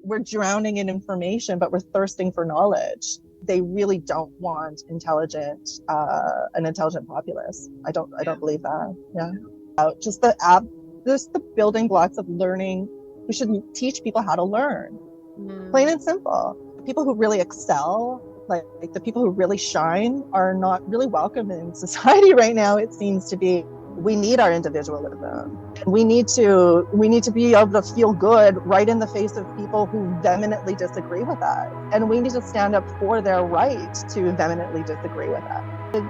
we're drowning in information, but we're thirsting for knowledge. They really don't want an intelligent populace. I don't believe that. Yeah. Just the building blocks of learning. We should teach people how to learn. Plain and simple. People who really excel, like the people who really shine, are not really welcome in society right now, it seems to be. We need our individualism. And we need to be able to feel good right in the face of people who vehemently disagree with that. And we need to stand up for their right to vehemently disagree with that.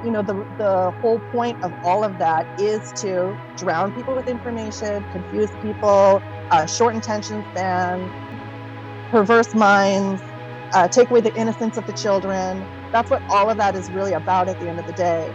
You know, the whole point of all of that is to drown people with information, confuse people, short attention span, perverse minds, take away the innocence of the children. That's what all of that is really about at the end of the day.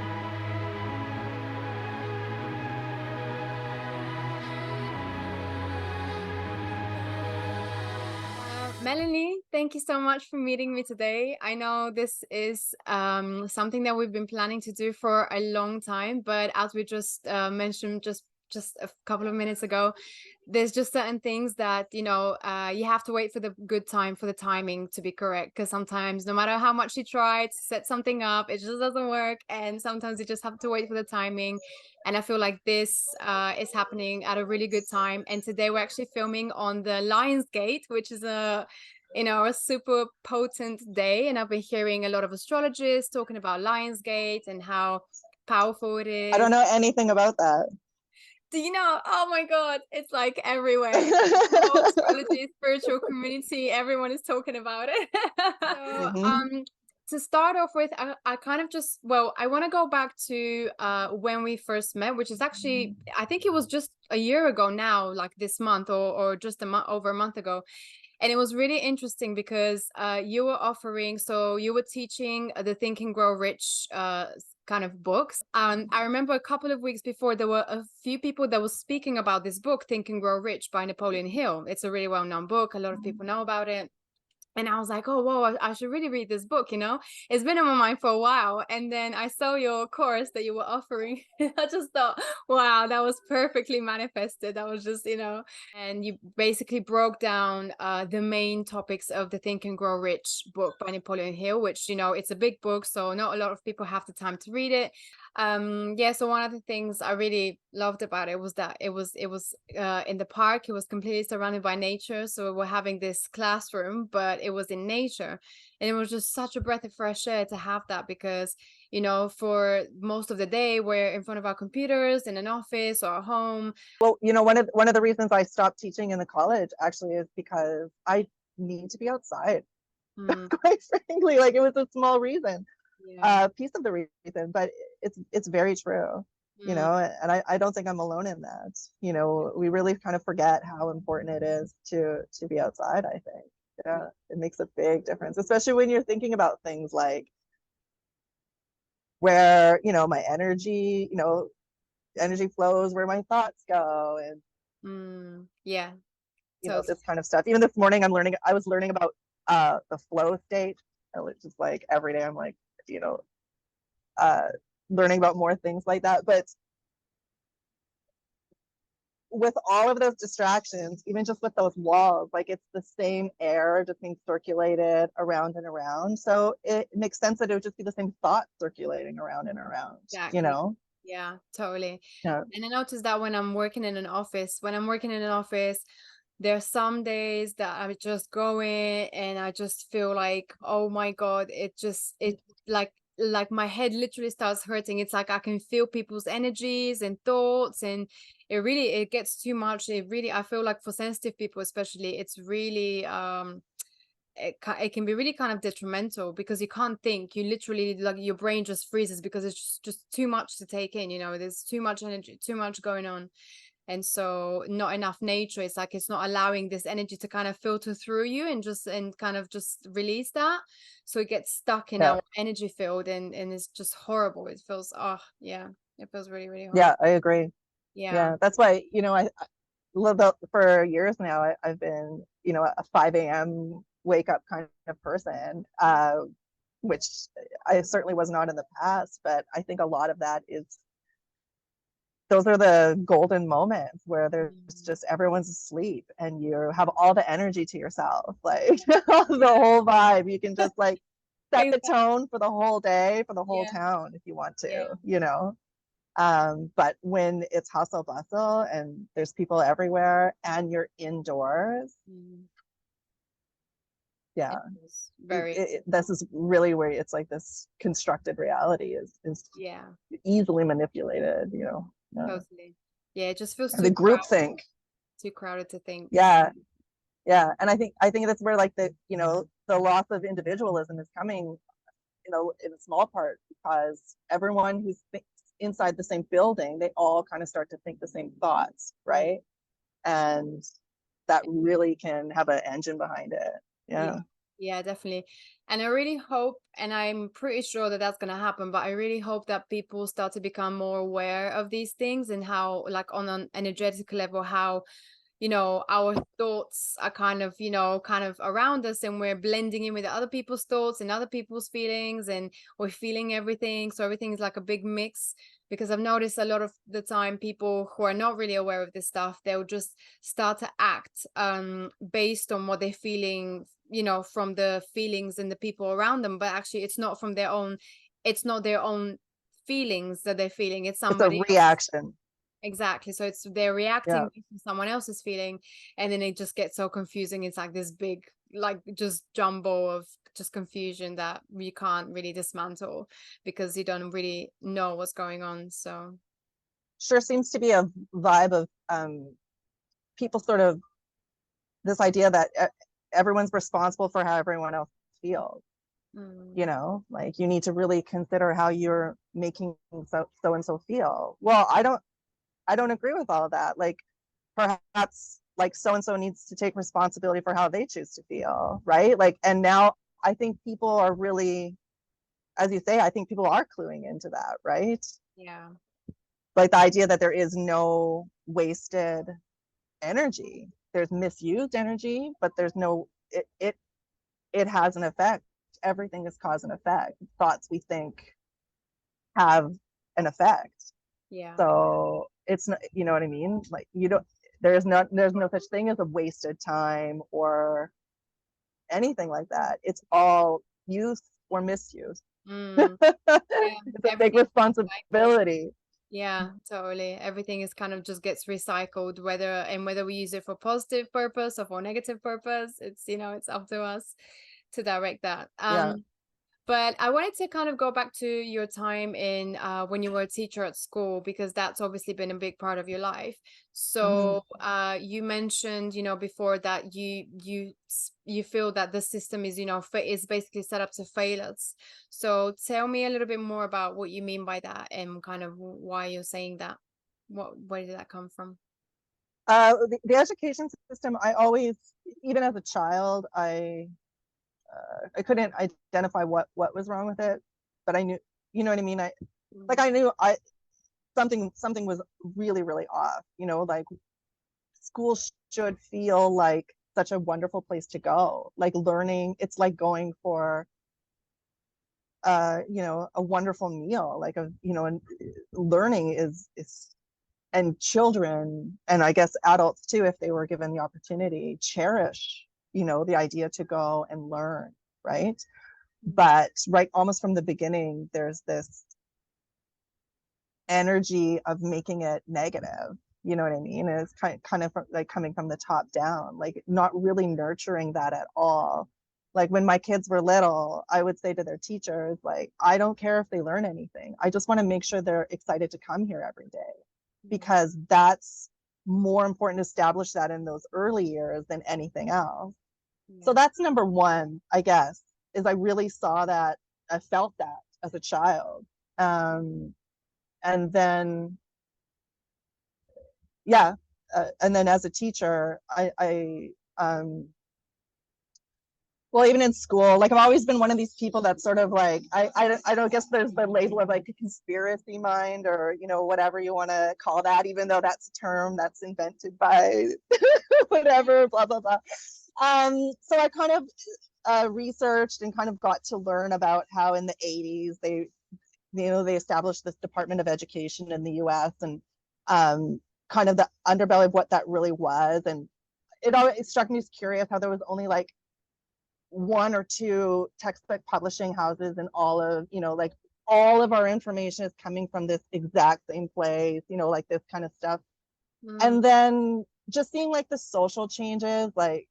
Melanie, thank you so much for meeting me today. I know this is something that we've been planning to do for a long time, but as we just mentioned just a couple of minutes ago, there's just certain things that you have to wait for the good time, for the timing to be correct, because sometimes no matter how much you try to set something up, it just doesn't work, and sometimes you just have to wait for the timing. And I feel like this is happening at a really good time. And today we're actually filming on the Lionsgate, which is a super potent day, and I've been hearing a lot of astrologists talking about Lionsgate and how powerful it is. I don't know anything about that. Do you know? Oh my God, it's like everywhere. The whole astrology, spiritual community, everyone is talking about it. So, to start off with, I kind of just, I want to go back to when we first met, which is actually, I think it was just a year ago now, like this month, or just over a month ago. And it was really interesting because you were teaching the Think and Grow Rich kind of books. I remember a couple of weeks before, there were a few people that were speaking about this book, Think and Grow Rich by Napoleon Hill. It's a really well-known book. A lot of people know about it. And I was like, oh, whoa, I should really read this book, It's been on my mind for a while. And then I saw your course that you were offering. I just thought, wow, that was perfectly manifested. That was just, and you basically broke down the main topics of the Think and Grow Rich book by Napoleon Hill, which, it's a big book, so not a lot of people have the time to read it. So one of the things I really loved about it was that it was in the park. It was completely surrounded by nature, so we're having this classroom, but it was in nature, and it was just such a breath of fresh air to have that, because for most of the day we're in front of our computers in an office or at home. Well, one of the reasons I stopped teaching in the college actually is because I need to be outside. Quite frankly, like, it was a small reason. Piece of the reason, but it's very true. And I don't think I'm alone in that. We really kind of forget how important it is to be outside, I think. Yeah, it makes a big difference, especially when you're thinking about things like where my energy flows, where my thoughts go, and this kind of stuff. Even this morning I was learning about the flow state. It's just like every day I'm like, learning about more things like that. But with all of those distractions, even just with those walls, like, it's the same air just being circulated around and around. So it makes sense that it would just be the same thoughts circulating around and around. Exactly. Yeah, totally. Yeah. And I noticed that when I'm working in an office, there are some days that I just go in and I just feel like, oh my God, it like my head literally starts hurting. It's like I can feel people's energies and thoughts, and it gets too much. I feel like for sensitive people especially, it's really it can be really kind of detrimental, because you can't think. You literally, like, your brain just freezes because it's just too much to take in. There's too much energy, too much going on. And so not enough nature. It's like it's not allowing this energy to kind of filter through you and kind of just release that. So it gets stuck in our energy field, and it's just horrible. It feels, it feels really, really horrible. Yeah, I agree. Yeah. That's why, I lived out for years now. I've been, a 5 a.m. wake up kind of person, which I certainly was not in the past. But I think a lot of that is those are the golden moments where there's just everyone's asleep and you have all the energy to yourself, like the whole vibe. You can just like set the tone for the whole day, for the whole town if you want to, you know. But when it's hustle bustle and there's people everywhere and you're indoors, this is really where it's like this constructed reality is easily manipulated, you know. Totally. Yeah, it just feels the group think too crowded to think. And I think that's where like the, you know, the loss of individualism is coming, you know, in a small part because everyone who's inside the same building, they all kind of start to think the same thoughts, right? And that really can have an engine behind it. Yeah, definitely. And I really hope, and I'm pretty sure that that's going to happen, but I really hope that people start to become more aware of these things and how, like, on an energetic level, how, you know, our thoughts are kind of, you know, kind of around us, and we're blending in with other people's thoughts and other people's feelings, and we're feeling everything. So everything is like a big mix. Because I've noticed a lot of the time people who are not really aware of this stuff, they'll just start to act based on what they're feeling, you know, from the feelings and the people around them. But actually it's not from their own, it's not their own feelings that they're feeling. It's somebody it's a reaction. Exactly. So it's they're reacting to someone else's feeling, and then it just gets so confusing. It's like this big, like, just jumble of just confusion that you can't really dismantle because you don't really know what's going on. So sure seems to be a vibe of people sort of this idea that everyone's responsible for how everyone else feels. You know, like you need to really consider how you're making so and so feel. Well, I don't agree with all of that. Like perhaps like so and so needs to take responsibility for how they choose to feel, right? Like, and now I think people are really, as you say, I think people are cluing into that, right? Yeah. Like the idea that there is no wasted energy. There's misused energy, but there's no, it has an effect. Everything is cause and effect. Thoughts we think have an effect. Yeah. So it's not, you know what I mean? Like you don't, there's no such thing as a wasted time or anything like that. It's all use or misuse. It's a big responsibility. Yeah, totally. Everything is kind of just gets recycled, whether we use it for positive purpose or for negative purpose. It's, you know, it's up to us to direct that. But I wanted to kind of go back to your time in when you were a teacher at school, because that's obviously been a big part of your life. So you mentioned, you know, before that you feel that the system is, you know, is basically set up to fail us. So tell me a little bit more about what you mean by that and kind of why you're saying that. Where did that come from? The education system, I always, even as a child, I couldn't identify what was wrong with it, but I knew, you know what I mean? I knew something was really, really off, you know, like school should feel like such a wonderful place to go. Like learning, it's like going for you know, a wonderful meal, like you know, and learning is and children, and I guess adults too, if they were given the opportunity, cherish, you know, the idea to go and learn, right? But right, almost from the beginning, there's this energy of making it negative. You know what I mean? And it's kind of like coming from the top down, like not really nurturing that at all. Like when my kids were little, I would say to their teachers, like, I don't care if they learn anything. I just want to make sure they're excited to come here every day, because that's more important to establish that in those early years than anything else. So that's number one, I guess, is I really saw that, I felt that as a child. And then, and then as a teacher, well, even in school, like I've always been one of these people that's sort of like, I don't guess there's the label of like a conspiracy mind, or, you know, whatever you want to call that, even though that's a term that's invented by whatever, blah, blah, blah. So I kind of researched and kind of got to learn about how in the 80s, they established this Department of Education in the US, and kind of the underbelly of what that really was. And it always struck me as curious how there was only like one or two textbook publishing houses in all of, like all of our information is coming from this exact same place, like this kind of stuff. And then just seeing like the social changes, like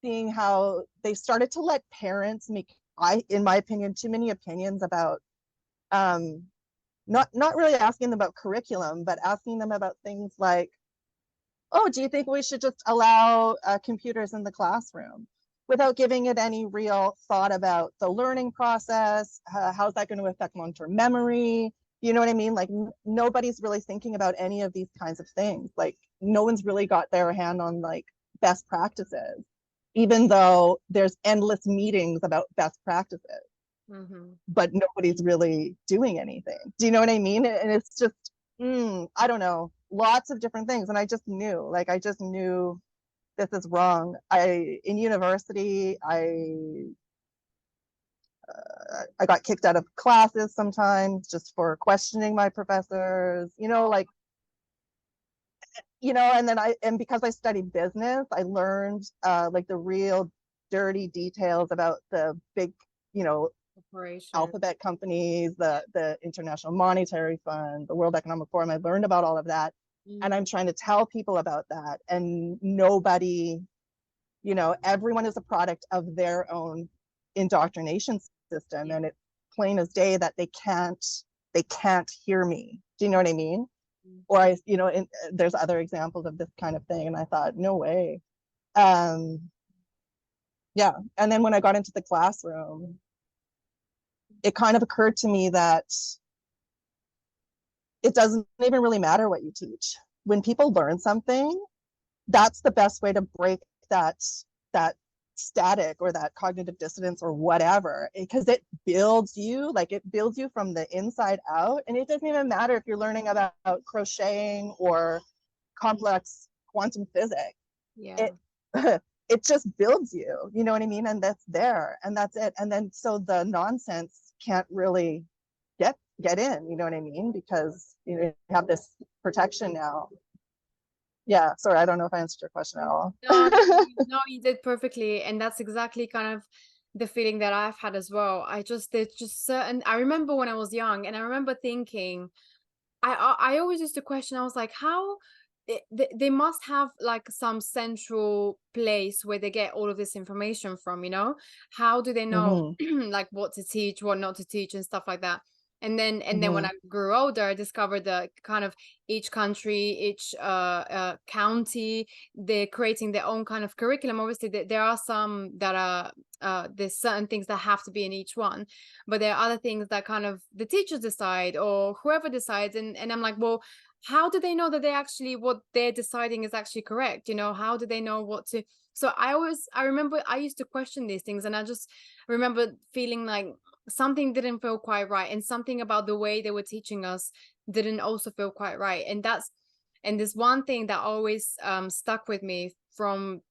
seeing how they started to let parents make, in my opinion, too many opinions about not really asking them about curriculum, but asking them about things like, oh, do you think we should just allow computers in the classroom, without giving it any real thought about the learning process? How's that going to affect long-term memory? You know what I mean? Like nobody's really thinking about any of these kinds of things. Like no one's really got their hand on like best practices, even though there's endless meetings about best practices. But nobody's really doing anything. Do you know what I mean? And it's just, I don't know, lots of different things. And I just knew this is wrong. In university, I got kicked out of classes sometimes just for questioning my professors, and because I studied business, I learned like the real dirty details about the big, alphabet companies, the International Monetary Fund, the World Economic Forum. I learned about all of that. And I'm trying to tell people about that. And nobody, everyone is a product of their own indoctrination system. And it's plain as day that they can't hear me. Do you know what I mean? Or there's other examples of this kind of thing. And I thought, no way. Yeah. And then when I got into the classroom, it kind of occurred to me that it doesn't even really matter what you teach. When people learn something, that's the best way to break that static or that cognitive dissonance or whatever, because it builds you from the inside out. And it doesn't even matter if you're learning about crocheting or complex quantum physics. It just builds you, you know what I mean? And that's there, and that's it. And then so the nonsense can't really get in, you know what I mean? Because you have this protection now. Yeah, sorry, I don't know if I answered your question at all. No, you did perfectly. And that's exactly kind of the feeling that I've had as well. There's just certain, I remember when I was young, and I remember thinking, I always used to question, I was like, how they must have like some central place where they get all of this information from, how do they know like what to teach, what not to teach, and stuff like that. And then when I grew older, I discovered that kind of each country, each county, they're creating their own kind of curriculum. Obviously, there are some that are there's certain things that have to be in each one, but there are other things that kind of the teachers decide or whoever decides. And I'm like, well, how do they know that what they're deciding is actually correct? How do they know what to? So I remember I used to question these things, and I just remember feeling like something didn't feel quite right, and something about the way they were teaching us didn't also feel quite right. And this one thing that always stuck with me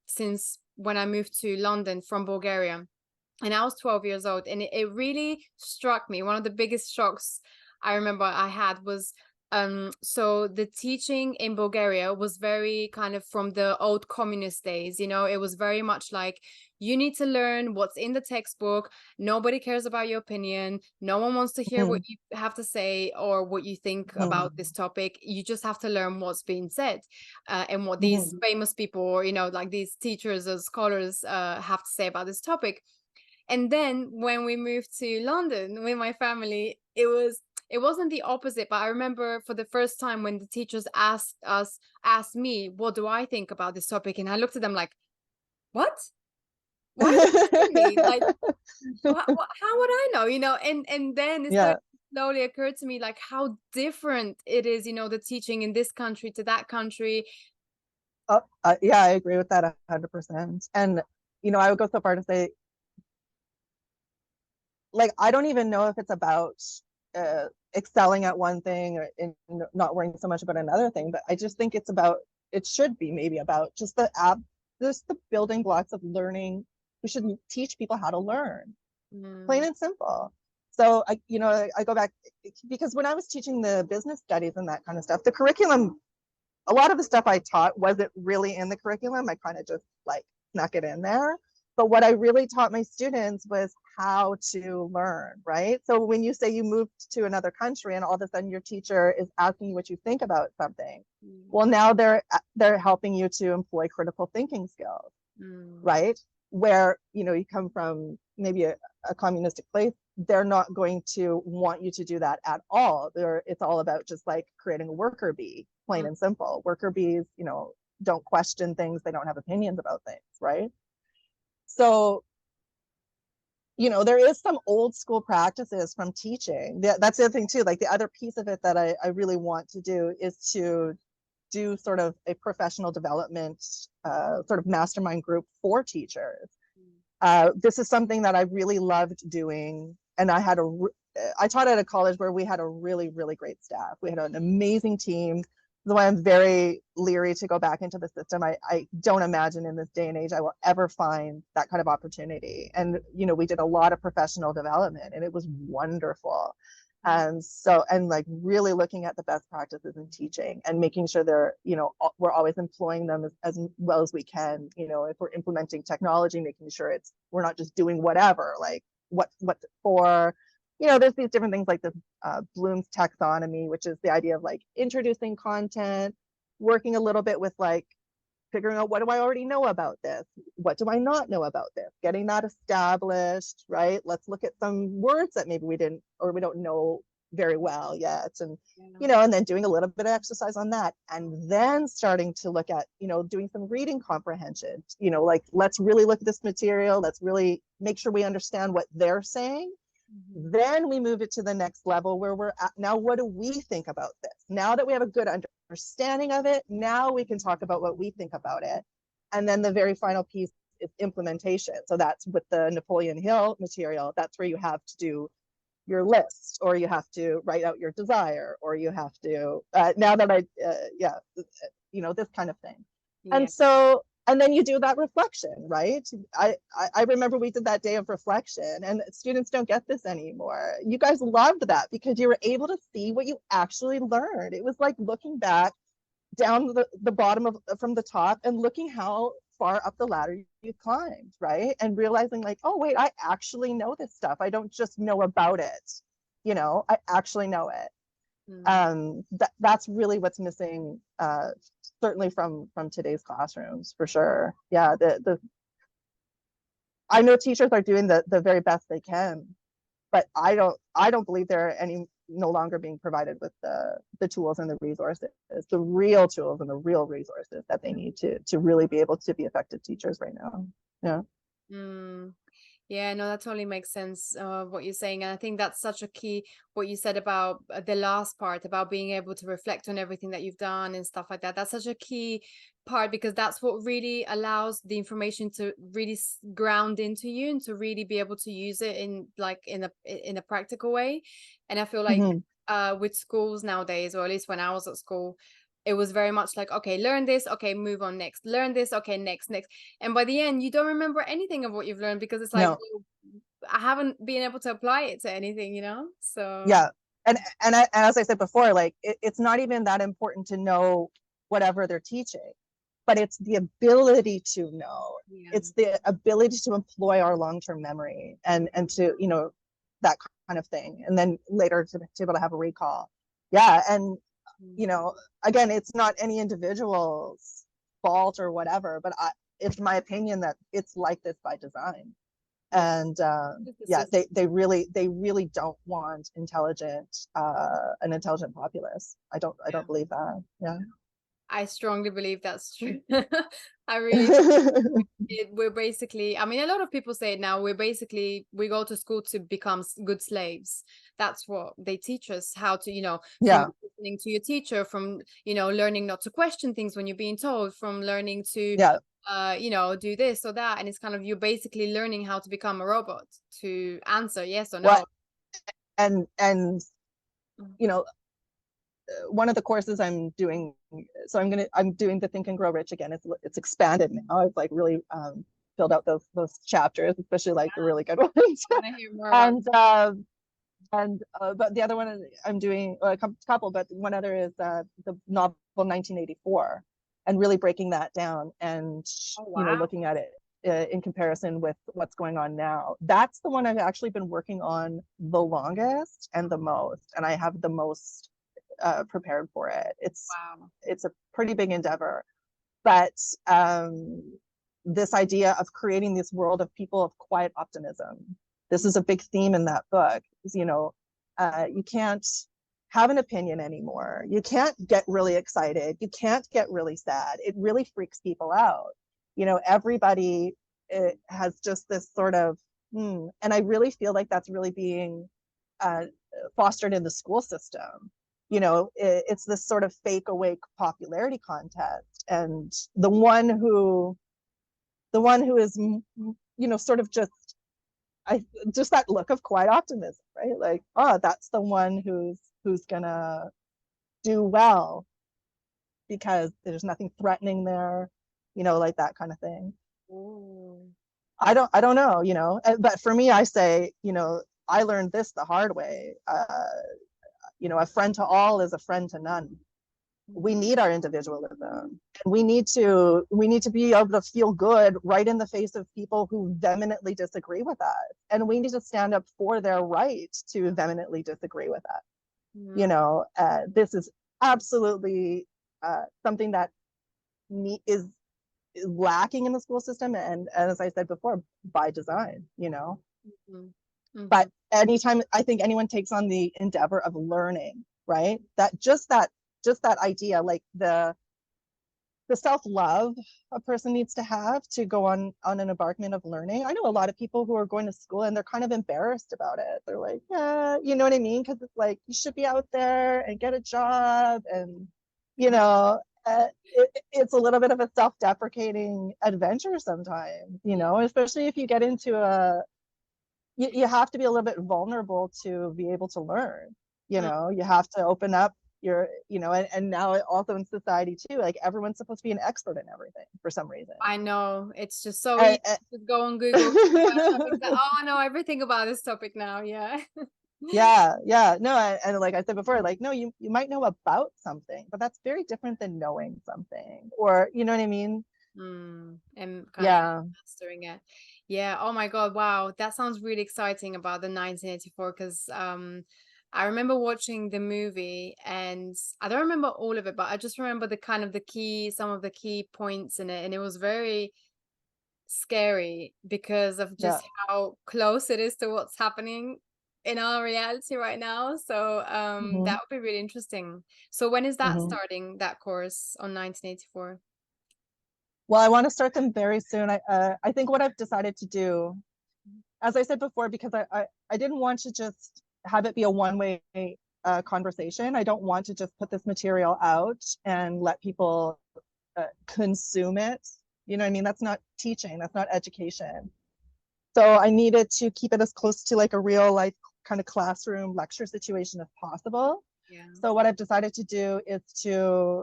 since when I moved to London from Bulgaria, and I was 12 years old, and it really struck me. One of the biggest shocks I remember I had was so the teaching in Bulgaria was very kind of from the old communist days. It was very much like, you need to learn what's in the textbook. Nobody cares about your opinion. No one wants to hear what you have to say or what you think about this topic. You just have to learn what's being said and what these famous people, like these teachers or scholars have to say about this topic. And then when we moved to London with my family, it wasn't the opposite, but I remember for the first time when the teachers asked me, what do I think about this topic? And I looked at them like, what? Why are you asking me? Like, how would I know? And then it started slowly occurred to me like how different it is, the teaching in this country to that country. Yeah, I agree with that 100%. And, I would go so far to say, like, I don't even know if it's about excelling at one thing or not worrying so much about another thing, but I just think it should be maybe about just the building blocks of learning. We should teach people how to learn, plain and simple. So I go back because when I was teaching the business studies and that kind of stuff, the curriculum, a lot of the stuff I taught wasn't really in the curriculum. I kind of just like snuck it in there. But what I really taught my students was how to learn, right? So when you say you moved to another country and all of a sudden your teacher is asking you what you think about something, well, now they're helping you to employ critical thinking skills, right? Where, you come from maybe a communistic place, they're not going to want you to do that at all. It's all about just like creating a worker bee, plain and simple. Worker bees, don't question things. They don't have opinions about things, right? So, there is some old school practices from teaching. That's the other thing too. Like the other piece of it that I really want to do is to do sort of a professional development sort of mastermind group for teachers. This is something that I really loved doing. And I taught at a college where we had a really, really great staff. We had an amazing team. That's why I'm very leery to go back into the system. I don't imagine in this day and age I will ever find that kind of opportunity. And, we did a lot of professional development and it was wonderful. And like really looking at the best practices in teaching and making sure we're always employing them as well as we can. If we're implementing technology, making sure we're not just doing whatever, like what's for. There's these different things like this Bloom's taxonomy, which is the idea of like introducing content, working a little bit with like figuring out what do I already know about this? What do I not know about this? Getting that established, right? Let's look at some words that maybe we don't know very well yet. And, and then doing a little bit of exercise on that. And then starting to look at, doing some reading comprehension, like let's really look at this material. Let's really make sure we understand what they're saying. Then we move it to the next level where we're at. Now, what do we think about this? Now that we have a good understanding of it, now we can talk about what we think about it. And then the very final piece is implementation. So that's with the Napoleon Hill material. That's where you have to do your list, or you have to write out your desire, or you have to, this kind of thing. Yeah. And then you do that reflection, right? I remember we did that day of reflection, and students don't get this anymore. You guys loved that because you were able to see what you actually learned. It was like looking back down the bottom from the top and looking how far up the ladder you climbed, right? And realizing like, oh wait, I actually know this stuff. I don't just know about it. I actually know it. That's really what's missing, certainly from today's classrooms, for sure. Yeah, I know teachers are doing the very best they can, but I don't believe they're no longer being provided with the tools and the resources, the real tools and the real resources that they need to really be able to be effective teachers right now. Yeah. Yeah, no, that totally makes sense, what you're saying. And I think that's such a key, what you said about the last part, about being able to reflect on everything that you've done and stuff like that. That's such a key part, because that's what really allows the information to really ground into you and to really be able to use it in a practical way. And I feel like with schools nowadays, or at least when I was at school, it was very much like, okay, learn this, okay, move on next, learn this, okay, next. And by the end, you don't remember anything of what you've learned, because it's like, I haven't been able to apply it to anything, so yeah. And as I said before, like it's not even that important to know whatever they're teaching, but it's the ability to know. It's the ability to employ our long-term memory and to that kind of thing, and then later to be able to have a recall. And again, it's not any individual's fault or whatever, but it's my opinion that it's like this by design. And they really don't want an intelligent populace. I don't believe that. Yeah, I strongly believe that's true. I really we're basically, I mean, a lot of people say it now, we go to school to become good slaves. That's what they teach us, how to, from listening to your teacher, from, learning not to question things when you're being told, from learning to, do this or that. And it's kind of, you're basically learning how to become a robot to answer yes or no. And one of the courses I'm doing, so I'm doing the Think and Grow Rich again. It's expanded now. I've like really filled out those chapters, especially like the really good ones. And but the other one I'm doing a couple, but one other is the novel 1984, and really breaking that down and looking at it in comparison with what's going on now. That's the one I've actually been working on the longest and the most, and I have the most prepared for it. It's a pretty big endeavor, but this idea of creating this world of people of quiet optimism. This is a big theme in that book. You can't have an opinion anymore. You can't get really excited. You can't get really sad. It really freaks people out. Everybody has just this sort of, and I really feel like that's really being fostered in the school system. It's this sort of fake awake popularity contest, and the one who is, sort of just that look of quiet optimism, right? Like, oh, that's the one who's gonna do well because there's nothing threatening there, like that kind of thing. Ooh. I don't know, but for me, I say, I learned this the hard way. A friend to all is a friend to none. We need our individualism, and we need to be able to feel good right in the face of people who vehemently disagree with us, and we need to stand up for their right to vehemently disagree with us. This is absolutely something that is lacking in the school system, and as I said before, by design. Mm-hmm. But anytime I think anyone takes on the endeavor of learning, right, that idea, like the self-love a person needs to have to go on an embarkment of learning. I know a lot of people who are going to school and they're kind of embarrassed about it. They're like, yeah, you know what I mean? Because it's like, you should be out there and get a job, and it's a little bit of a self-deprecating adventure sometimes, especially if you get into you have to be a little bit vulnerable to be able to learn. You have to open up your, and now also in society too, like everyone's supposed to be an expert in everything for some reason. I know, it's just so easy to go on Google. Oh, I know everything about this topic now. Yeah. yeah, no, and like I said before, like, no, you might know about something, but that's very different than knowing something, or you know what I mean. And kind of mastering it. Yeah. Oh my God. Wow. That sounds really exciting about the 1984, because I remember watching the movie, and I don't remember all of it, but I just remember some of the key points in it, and it was very scary because of just how close it is to what's happening in our reality right now. So that would be really interesting. So when is that starting, that course on 1984? Well, I want to start them very soon. I think what I've decided to do, as I said before, because I didn't want to just have it be a one-way conversation. I don't want to just put this material out and let people consume it. You know what I mean? That's not teaching. That's not education. So I needed to keep it as close to like a real life kind of classroom lecture situation as possible. Yeah. So what I've decided to do is to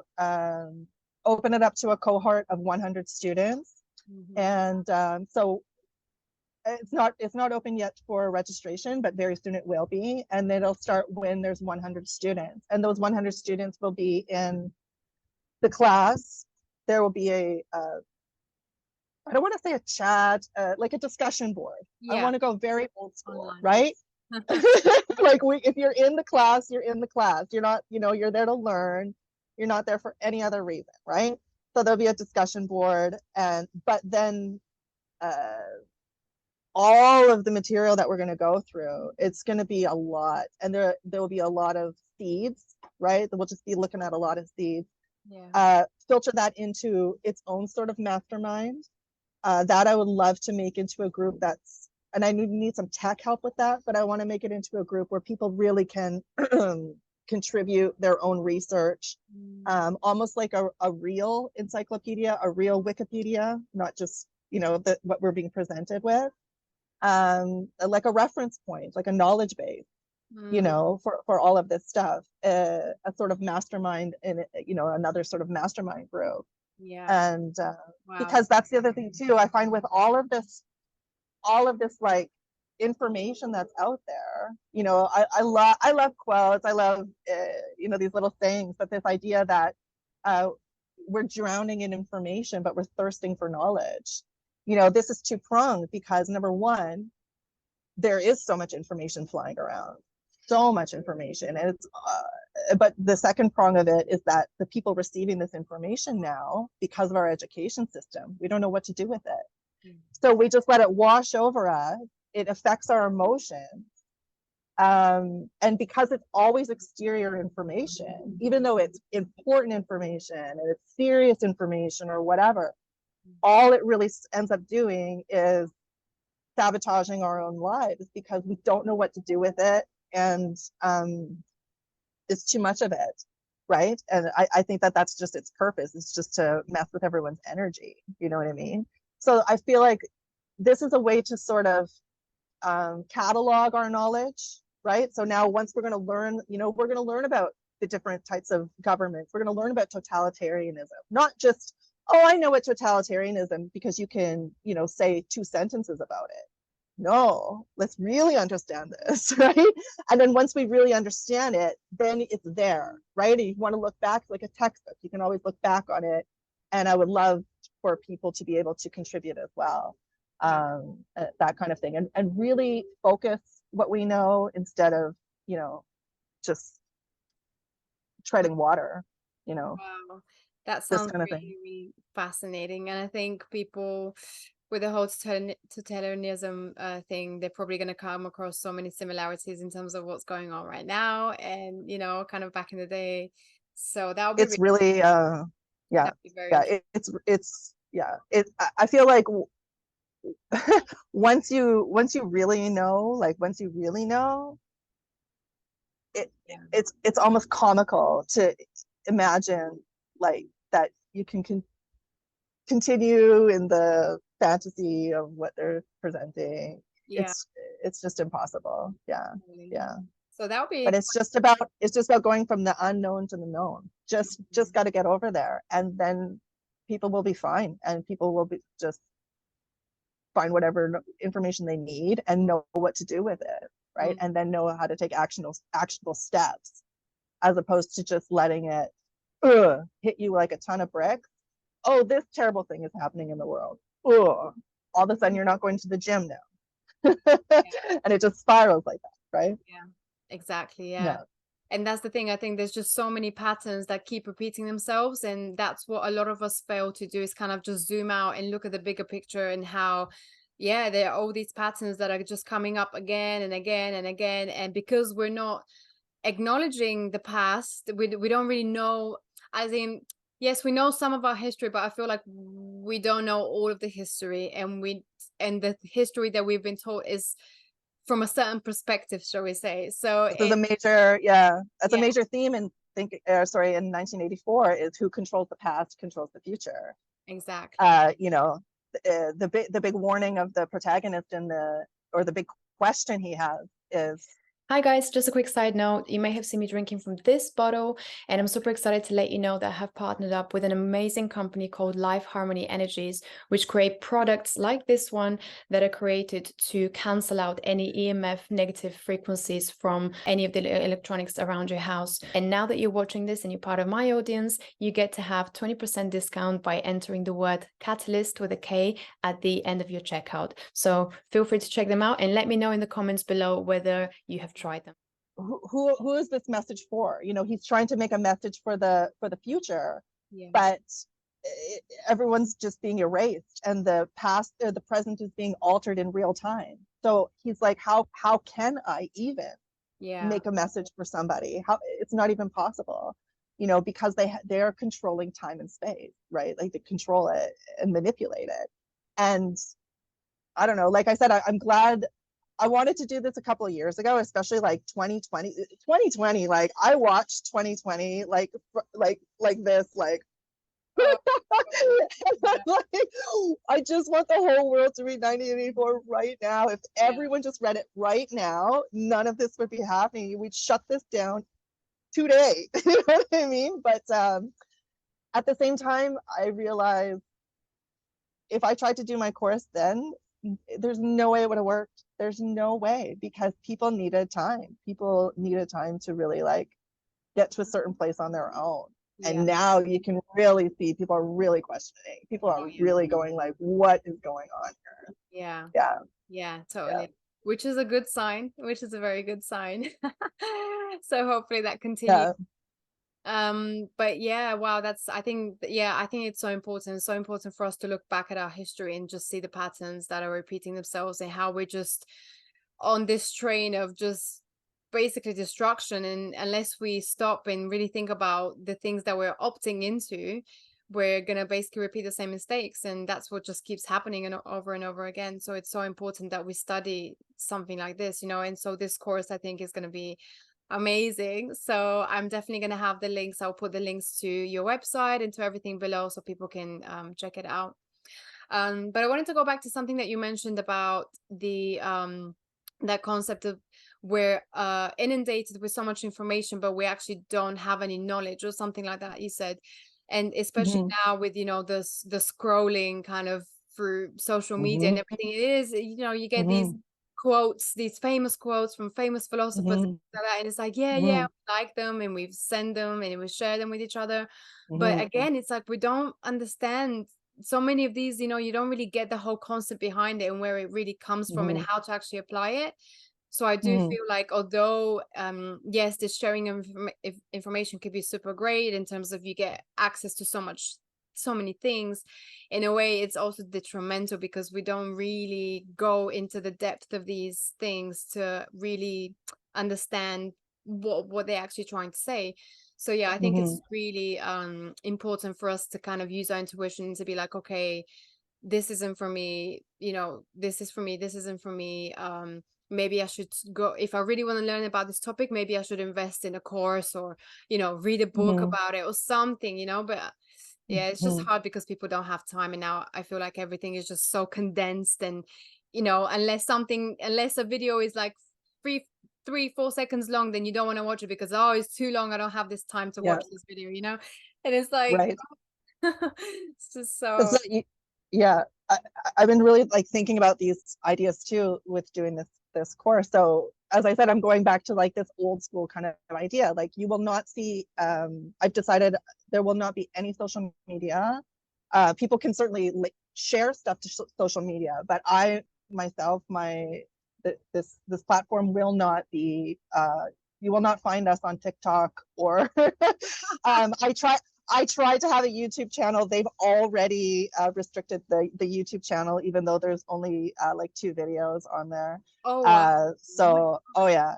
open it up to a cohort of 100 students. And so it's not open yet for registration, but very soon it will be, and it'll start when there's 100 students, and those 100 students will be in the class. There will be I don't want to say a chat, like a discussion board. I want to go very old school. Online. Right? Like if you're in the class, you're in the class. You're not, you're there to learn. You're not there for any other reason, right? So there'll be a discussion board, but then all of the material that we're going to go through, it's going to be a lot, and there will be a lot of seeds, right? We'll just be looking at a lot of seeds. Yeah. Filter that into its own sort of mastermind. That I would love to make into a group that's, and I need some tech help with that, but I want to make it into a group where people really can contribute their own research, almost like a real encyclopedia, a real Wikipedia, not just, what we're being presented with, like a reference point, like a knowledge base, for all of this stuff, a sort of mastermind in, another sort of mastermind group. Yeah. And wow. Because that's the other thing too, I find with all of this like information that's out there. I love quotes. I love these little things, but this idea that we're drowning in information, but we're thirsting for knowledge. This is two-pronged, because number one, there is so much information flying around, so much information, and it's but the second prong of it is that the people receiving this information now, because of our education system, we don't know what to do with it. So we just let it wash over us. It affects our emotions. And because it's always exterior information, even though it's important information and it's serious information or whatever, all it really ends up doing is sabotaging our own lives, because we don't know what to do with it, and it's too much of it, right? And I think that that's just its purpose. It's just to mess with everyone's energy. You know what I mean? So I feel like this is a way to sort of catalog our knowledge, right? So now once we're going to learn, we're going to learn about the different types of governments. We're going to learn about totalitarianism, not just, oh, I know what totalitarianism, because you can, say 2 sentences about it. No, let's really understand this, right? And then once we really understand it, then it's there, right? And you want to look back like a textbook. You can always look back on it. And I would love for people to be able to contribute as well. That kind of thing, and really focus what we know, instead of just treading water. Wow, that sounds really, really fascinating. And I think people with the whole totalitarianism thing, they're probably going to come across so many similarities in terms of what's going on right now, and kind of back in the day. So that would be it's really I feel like once you really know, it's almost comical to imagine like that you can continue in the fantasy of what they're presenting. It's just impossible. So that would be, but it's just about going from the unknown to the known. Just got to get over there, and then people will be fine, and people will be just find whatever information they need and know what to do with it, right? And then know how to take actionable steps, as opposed to just letting it hit you like a ton of bricks. Oh, this terrible thing is happening in the world. All of a sudden you're not going to the gym now. And it just spirals like that, right? Exactly. And that's the thing. I think there's just so many patterns that keep repeating themselves, and that's what a lot of us fail to do, is kind of just zoom out and look at the bigger picture, and how there are all these patterns that are just coming up again and again and again. And because we're not acknowledging the past, we don't really know, as in, yes, we know some of our history, but I feel like we don't know all of the history, and the history that we've been taught is from a certain perspective, shall we say. So it's a major a major theme in in 1984, is who controls the past controls the future. Exactly. The big warning of the protagonist or the big question he has is, hi guys, just a quick side note, you may have seen me drinking from this bottle, and I'm super excited to let you know that I have partnered up with an amazing company called Life Harmony Energies, which create products like this one that are created to cancel out any EMF negative frequencies from any of the electronics around your house. And now that you're watching this and you're part of my audience, you get to have 20% discount by entering the word Katalyst with a K at the end of your checkout. So feel free to check them out and let me know in the comments below whether you have tried them. Who is this message for? He's trying to make a message for the future, but everyone's just being erased, and the past or the present is being altered in real time. So he's like, how can I even make a message for somebody? How? It's not even possible, because they're controlling time and space, right? Like, they control it and manipulate it. And I don't know, like I said, I'm glad. I wanted to do this a couple of years ago, especially like 2020. Like, I watched 2020 like this, like, I just want the whole world to read 1984 right now. If everyone just read it right now, none of this would be happening. We'd shut this down today. You know what I mean? But at the same time, I realized if I tried to do my course then, there's no way it would have worked. There's no way, because people needed time. People needed time to really like get to a certain place on their own. And now you can really see people are really questioning. People are really going like, what is going on here? Yeah, totally. Which is a good sign, which is a very good sign. So hopefully that continues. But yeah, wow, I think it's so important for us to look back at our history and just see the patterns that are repeating themselves, and how we're just on this train of just basically destruction. And unless we stop and really think about the things that we're opting into, we're gonna basically repeat the same mistakes, and that's what just keeps happening and over again. So it's so important that we study something like this, and so this course, I think, is going to be amazing. So I'm definitely going to have the links. I'll put the links to your website and to everything below, so people can check it out. But I wanted to go back to something that you mentioned about the that concept of we're inundated with so much information, but we actually don't have any knowledge, or something like that, you said. And especially now with, the scrolling kind of through social media and everything, it is, you get these quotes, these famous quotes from famous philosophers, and it's like, we like them, and we've sent them, and we share them with each other. But again, it's like we don't understand so many of these, you don't really get the whole concept behind it and where it really comes from and how to actually apply it. So I do feel like, although yes, this sharing of information could be super great in terms of you get access to so many things, in a way it's also detrimental, because we don't really go into the depth of these things to really understand what they're actually trying to say. So yeah, I think it's really important for us to kind of use our intuition to be like, okay, this isn't for me, this is for me, this isn't for me. Maybe I should go, if I really want to learn about this topic, maybe I should invest in a course, or read a book about it or something, but yeah, it's just hard because people don't have time. And now I feel like everything is just so condensed, and unless a video is like 3-4 seconds long, then you don't want to watch it because, oh, it's too long, I don't have this time to watch this video, and it's like, right. It's just so I've been really like thinking about these ideas too with doing this course. So as I said, I'm going back to like this old school kind of idea. Like, you will not see, I've decided there will not be any social media. People can certainly share stuff to social media, but I myself, this platform will not be, you will not find us on TikTok or I tried to have a YouTube channel. They've already restricted the YouTube channel, even though there's only like 2 videos on there. Oh, wow. So, oh yeah,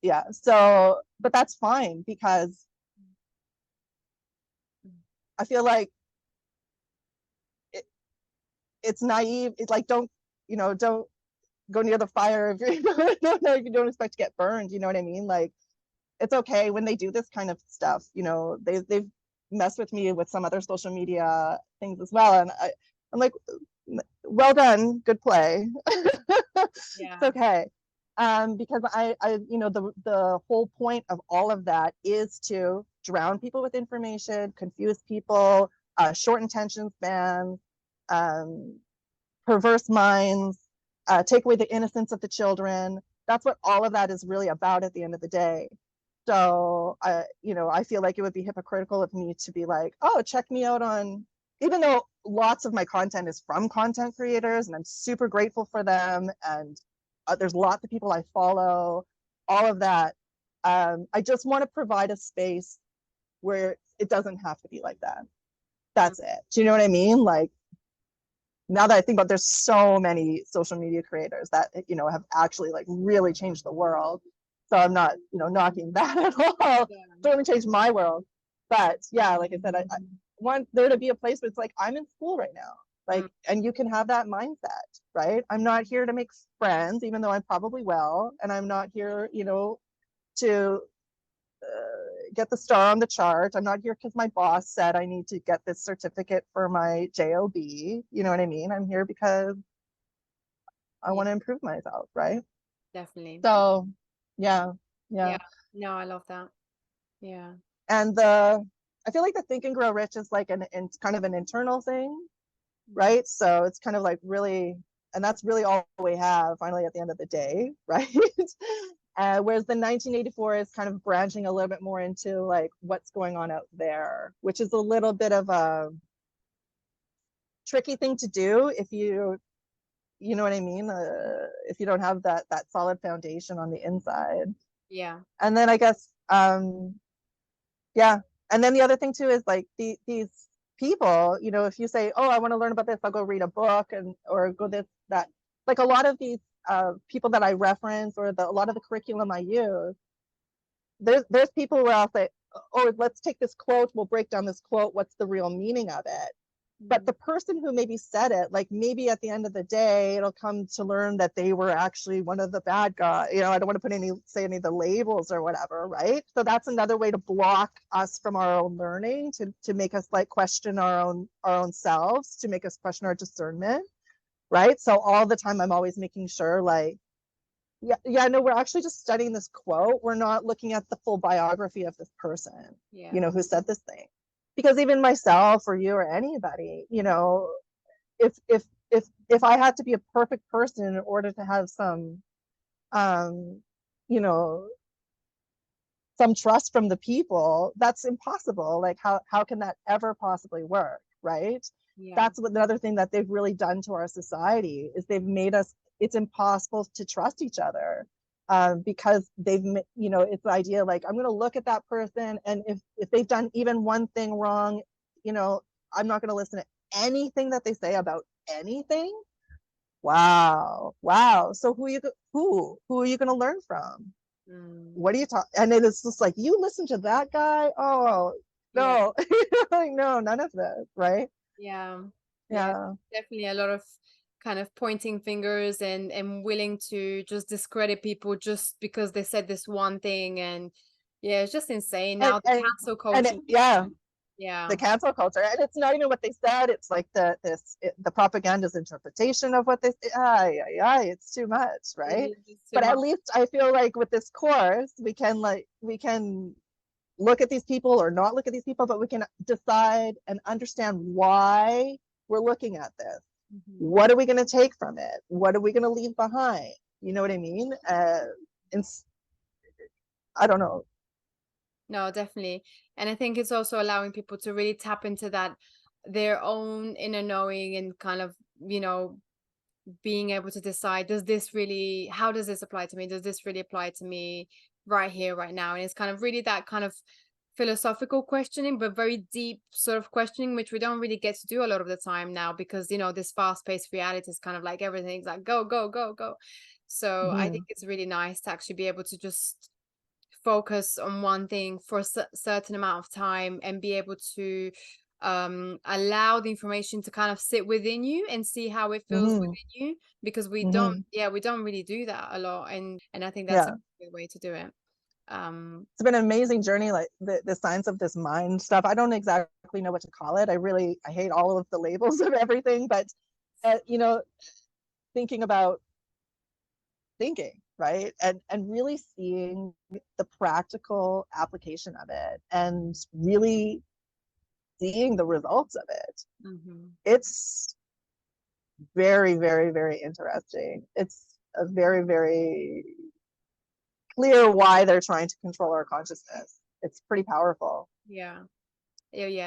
yeah. So, but that's fine, because I feel like it's naive. It's like, don't go near the fire if you don't expect to get burned. You know what I mean? Like, it's okay when they do this kind of stuff. They've messed with me with some other social media things as well, and I'm like, well done, good play. It's okay, because I the whole point of all of that is to drown people with information, confuse people, short attention spans, perverse minds, take away the innocence of the children. That's what all of that is really about at the end of the day. So I feel like it would be hypocritical of me to be like, oh, check me out on, even though lots of my content is from content creators and I'm super grateful for them, and there's lots of people I follow, all of that. I just want to provide a space where it doesn't have to be like that. That's it. Do you know what I mean? Like, now that I think about it, there's so many social media creators that have actually like really changed the world. So I'm not knocking that at all. Certainly changed my world. But yeah, like I said, I want there to be a place where it's like, I'm in school right now, like, and you can have that mindset, right? I'm not here to make friends, even though I probably will, and I'm not here to get the star on the chart. I'm not here because my boss said I need to get this certificate for my job. You know what I mean? I'm here because I want to improve myself, right? Definitely. So yeah. No, I love that. Yeah. And I feel like the Think and Grow Rich is like kind of an internal thing, right? So it's kind of like really and that's really all we have finally at the end of the day, right? Whereas the 1984 is kind of branching a little bit more into like what's going on out there, which is a little bit of a tricky thing to do if you know what I mean, if you don't have that solid foundation on the inside. Yeah. And then I guess yeah, and then the other thing too is like these people, you know, if you say, oh, I want to learn about this, I'll go read a book, and or go this, that, like a lot of these people that I reference, or a lot of the curriculum I use, there's people where I'll say, oh, let's take this quote, we'll break down this quote, what's the real meaning of it? But the person who maybe said it, like maybe at the end of the day, it'll come to learn that they were actually one of the bad guys. You know, I don't want to say any of the labels or whatever, right? So that's another way to block us from our own learning, to make us like question our own selves, to make us question our discernment, right? So all the time I'm always making sure like, no, we're actually just studying this quote. We're not looking at the full biography of this person, you know, who said this thing. Because even myself or you or anybody, you know, if I had to be a perfect person in order to have some you know, some trust from the people, that's impossible. Like how can that ever possibly work, right? That's what another thing that they've really done to our society is they've made us, it's impossible to trust each other. Because they've, you know, it's the idea like, I'm going to look at that person, and if they've done even one thing wrong, you know, I'm not going to listen to anything that they say about anything. Wow. So who are you going to learn from? What are you talking? And it is just like, you listen to that guy? Oh no. Like, no, none of this, right? Yeah. Definitely a lot of kind of pointing fingers and willing to just discredit people just because they said this one thing. And it's just insane now. The cancel culture. The cancel culture, and it's not even what they said. It's like the propaganda's interpretation of what they say. It's too much, right? But at least I feel like with this course, we can look at these people or not look at these people, but we can decide and understand why we're looking at this. What are we going to take from it? What are we going to leave behind? You know what I mean? And I don't know. No, definitely. And I think it's also allowing people to really tap into that, their own inner knowing, and kind of, you know, being able to decide, how does this apply to me? Does this really apply to me right here, right now? And it's kind of really that kind of philosophical questioning, but very deep sort of questioning, which we don't really get to do a lot of the time now, because, you know, this fast-paced reality is kind of like everything's like go, go, go, go. So I think it's really nice to actually be able to just focus on one thing for a certain amount of time, and be able to allow the information to kind of sit within you and see how it feels within you, because we don't really do that a lot, and I think that's a good way to do it. It's been an amazing journey, like the science of this mind stuff. I don't exactly know what to call it. I hate all of the labels of everything, but you know, thinking about thinking, right? And really seeing the practical application of it, and really seeing the results of it. It's very, very, very interesting. It's a very, very clear why they're trying to control our consciousness. It's pretty powerful. Definitely.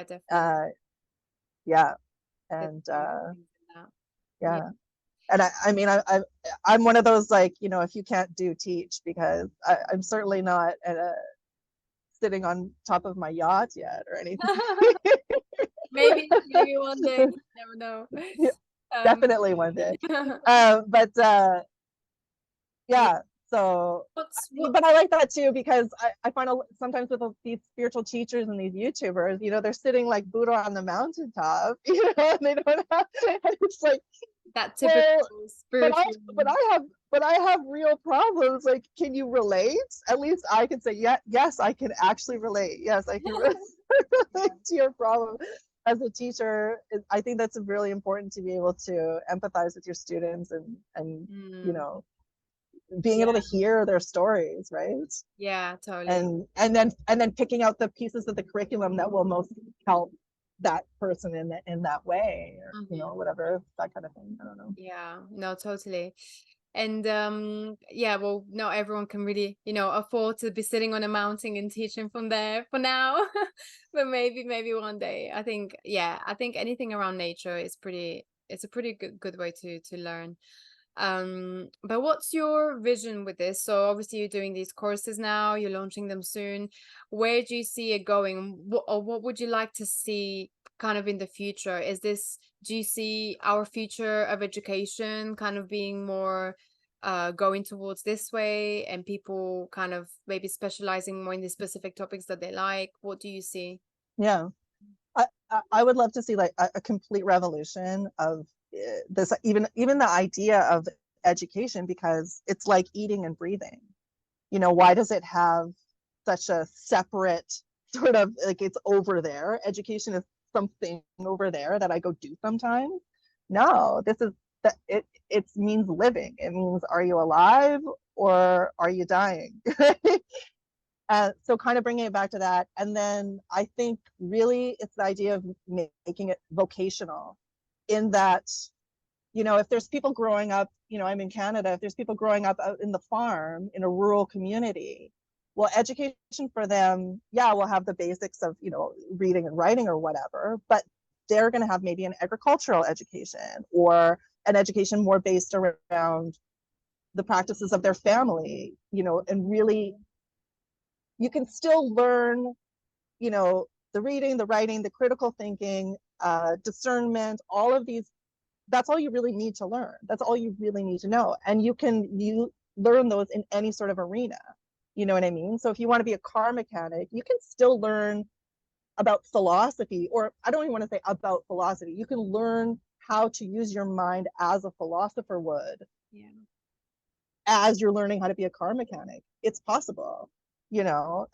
And and I mean, I'm one of those, like, you know, if you can't do, teach, because I'm certainly not sitting on top of my yacht yet or anything. maybe one day, you never know. Definitely one day. But so but I like that too, because I find sometimes with these spiritual teachers and these YouTubers, you know, they're sitting like Buddha on the mountaintop, you know, and they don't have, and it's like that typical spiritual. But I have real problems. Like, can you relate? At least I can say, yes, I can actually relate. Yes, I can relate to your problem. As a teacher, I think that's really important, to be able to empathize with your students, and you know, being able to hear their stories, right? Totally. And then picking out the pieces of the curriculum that will most help that person in that way, or you know, whatever, that kind of thing. I don't know. Yeah, no, totally. And yeah, well, not everyone can really, you know, afford to be sitting on a mountain and teaching from there for now. But maybe one day. I think, yeah, I think anything around nature is it's a pretty good way to learn. But what's your vision with this? So obviously you're doing these courses now, you're launching them soon. Where do you see it going? What would you like to see kind of in the future? Do you see our future of education kind of being more going towards this way, and people kind of maybe specializing more in the specific topics that they like? What do you see? Yeah, I would love to see like a complete revolution of this, even the idea of education, because it's like eating and breathing. You know, why does it have such a separate sort of, like, it's over there? Education is something over there that I go do sometimes. No, this is that it means living. It means, are you alive or are you dying? So kind of bringing it back to that. And then I think really it's the idea of making it vocational, in that, you know, if there's people growing up, you know, I'm in Canada, if there's people growing up out in the farm in a rural community, well, education for them, yeah, we'll have the basics of, you know, reading and writing or whatever, but they're going to have maybe an agricultural education, or an education more based around the practices of their family, you know, and really you can still learn, you know, the reading, the writing, the critical thinking, discernment, all of these. That's all you really need to learn. That's all you really need to know. And you learn those in any sort of arena. You know what I mean? So if you want to be a car mechanic, you can still learn about philosophy, or I don't even want to say about philosophy. You can learn how to use your mind as a philosopher would. Yeah. As you're learning how to be a car mechanic. It's possible, you know.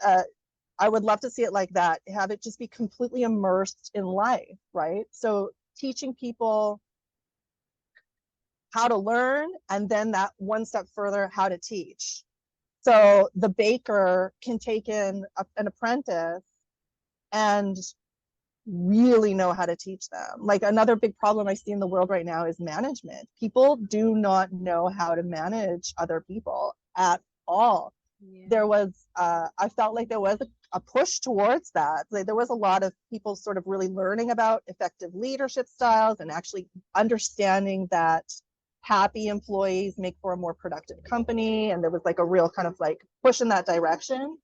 I would love to see it like that, have it just be completely immersed in life, right? So teaching people how to learn, and then that one step further, how to teach. So the baker can take in an apprentice and really know how to teach them. Like, another big problem I see in the world right now is management. People do not know how to manage other people at all. Yeah. There was, I felt like there was a push towards that. Like, there was a lot of people sort of really learning about effective leadership styles, and actually understanding that happy employees make for a more productive company. And there was like a real kind of like push in that direction.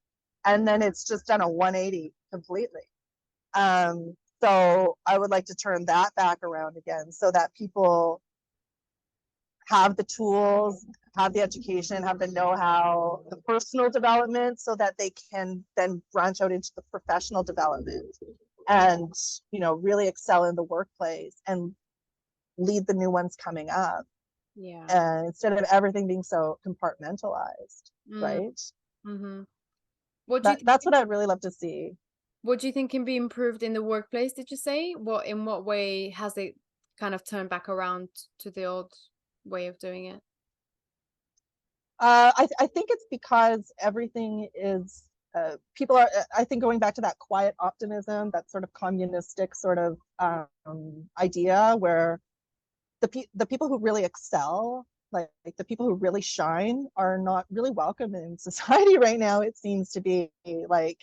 And then it's just done a 180 completely. So I would like to turn that back around again, so that people have the tools, have the education, have the know-how, the personal development, so that they can then branch out into the professional development and, you know, really excel in the workplace and lead the new ones coming up. Yeah. And instead of everything being so compartmentalized, right? Mm-hmm. That's what I'd really love to see. What do you think can be improved in the workplace, did you say? In what way has it kind of turned back around to the old way of doing it? I think it's because everything is, people are, I think, going back to that quiet optimism, that sort of communistic sort of idea, where the people who really excel, like the people who really shine, are not really welcome in society right now. It seems to be like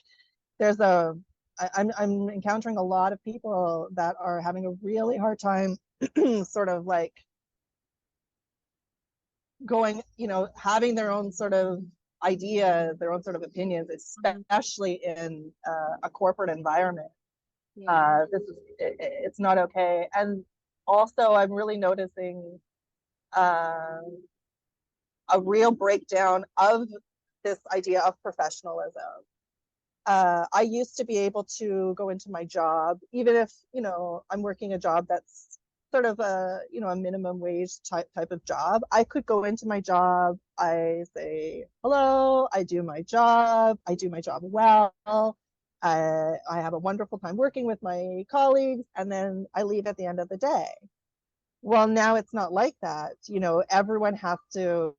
I'm encountering a lot of people that are having a really hard time sort of like going, you know, having their own sort of ideas, their own sort of opinions, especially in a corporate environment. Yeah. It's not okay. And also I'm really noticing a real breakdown of this idea of professionalism. I used to be able to go into my job, even if, you know, I'm working a job that's sort of a, you know, a minimum wage type of job. I could go into my job, I say hello, I do my job well, I have a wonderful time working with my colleagues, and then I leave at the end of the day. Well, now it's not like that. You know, everyone has to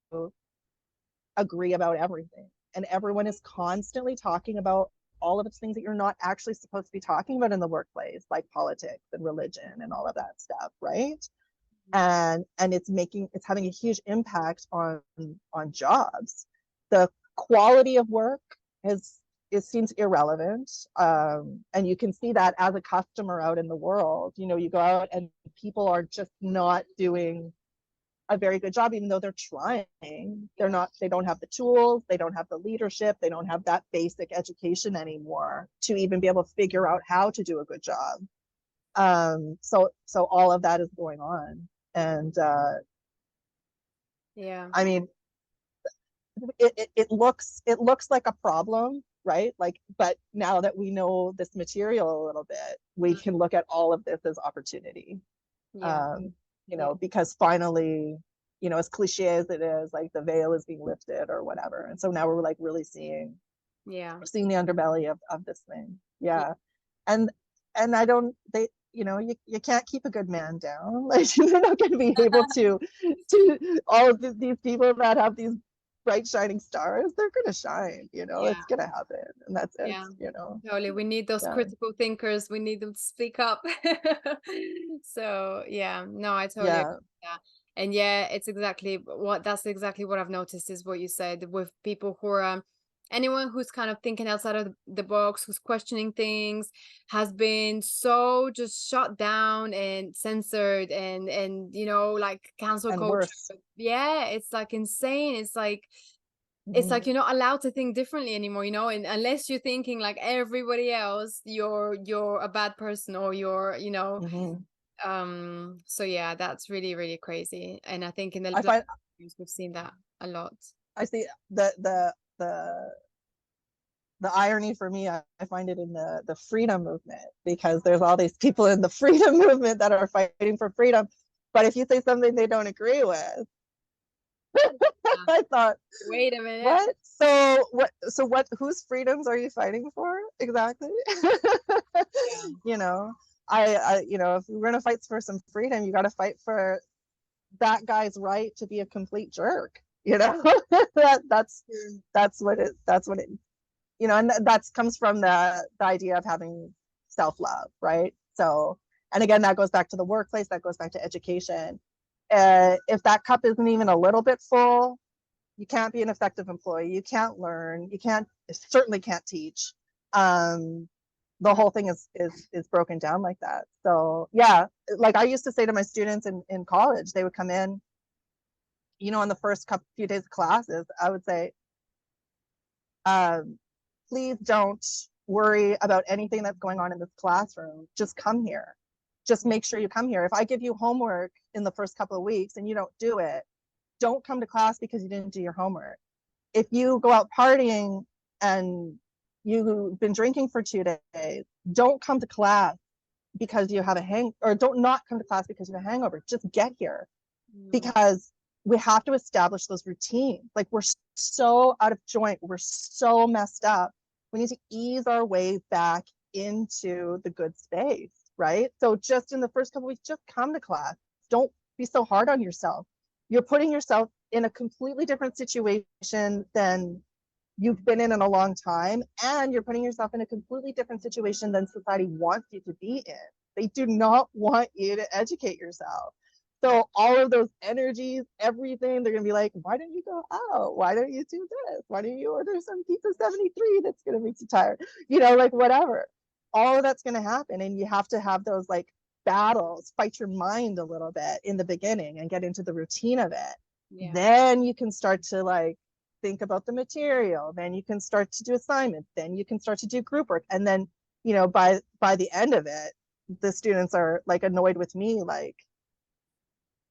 agree about everything, and everyone is constantly talking about all of its things that you're not actually supposed to be talking about in the workplace, like politics and religion and all of that stuff, right? And it's having a huge impact on jobs. The quality of work it seems irrelevant, and you can see that as a customer out in the world. You know, you go out and people are just not doing a very good job, even though they're trying. They don't have the tools, they don't have the leadership, they don't have that basic education anymore to even be able to figure out how to do a good job. So all of that is going on. And yeah, I mean, it looks like a problem, right? Like, but now that we know this material a little bit, we can look at all of this as opportunity. yeah, You know, because finally, you know, as cliche as it is, like the veil is being lifted or whatever. And so now we're like really seeing the underbelly of this thing. Yeah. And I don't, you know, you can't keep a good man down. Like, you're not going to be able to all of these people that have these bright shining stars, they're going to shine, you know, it's going to happen. And that's it, you know. Totally. We need those critical thinkers. We need them to speak up. So yeah, no, I totally agree with that. And yeah, that's exactly what I've noticed is what you said with people who are anyone who's kind of thinking outside of the box, who's questioning things, has been so just shut down and censored and you know, like cancel culture. Worse. Yeah, it's like insane. It's like you're not allowed to think differently anymore, you know, and unless you're thinking like everybody else, you're a bad person, or you're, you know, so yeah, that's really, really crazy. And I think in the last years we've seen that a lot. I see the irony for me, I find it in the freedom movement, because there's all these people in the freedom movement that are fighting for freedom, but if you say something they don't agree with, I thought, wait a minute, what? So what? Whose freedoms are you fighting for exactly? You know, I you know, if we're gonna fight for some freedom, you got to fight for that guy's right to be a complete jerk. You know, that's what it. You know, and that comes from the idea of having self-love, right? So, and again, that goes back to the workplace, that goes back to education. If that cup isn't even a little bit full, you can't be an effective employee, you can't learn, certainly can't teach. The whole thing is broken down like that. So yeah, like I used to say to my students in college, they would come in, you know, on the first few days of classes, I would say, please don't worry about anything that's going on in this classroom. Just come here. Just make sure you come here. If I give you homework in the first couple of weeks and you don't do it, don't come to class because you didn't do your homework. If you go out partying and you've been drinking for 2 days, don't come to class because you have not come to class because you have a hangover. Just get here, because we have to establish those routines. Like, we're so out of joint, we're so messed up. We need to ease our way back into the good space, right? So just in the first couple of weeks, just come to class. Don't be so hard on yourself. You're putting yourself in a completely different situation than you've been in a long time, and you're putting yourself in a completely different situation than society wants you to be in. They do not want you to educate yourself. So all of those energies, everything, they're going to be like, why don't you go out? Why don't you do this? Why don't you order some pizza 73 that's going to make you tired? You know, like whatever. All of that's going to happen. And you have to have those like battles, fight your mind a little bit in the beginning and get into the routine of it. Yeah. Then you can start to like think about the material. Then you can start to do assignments. Then you can start to do group work. And then, you know, by the end of it, the students are like annoyed with me, like,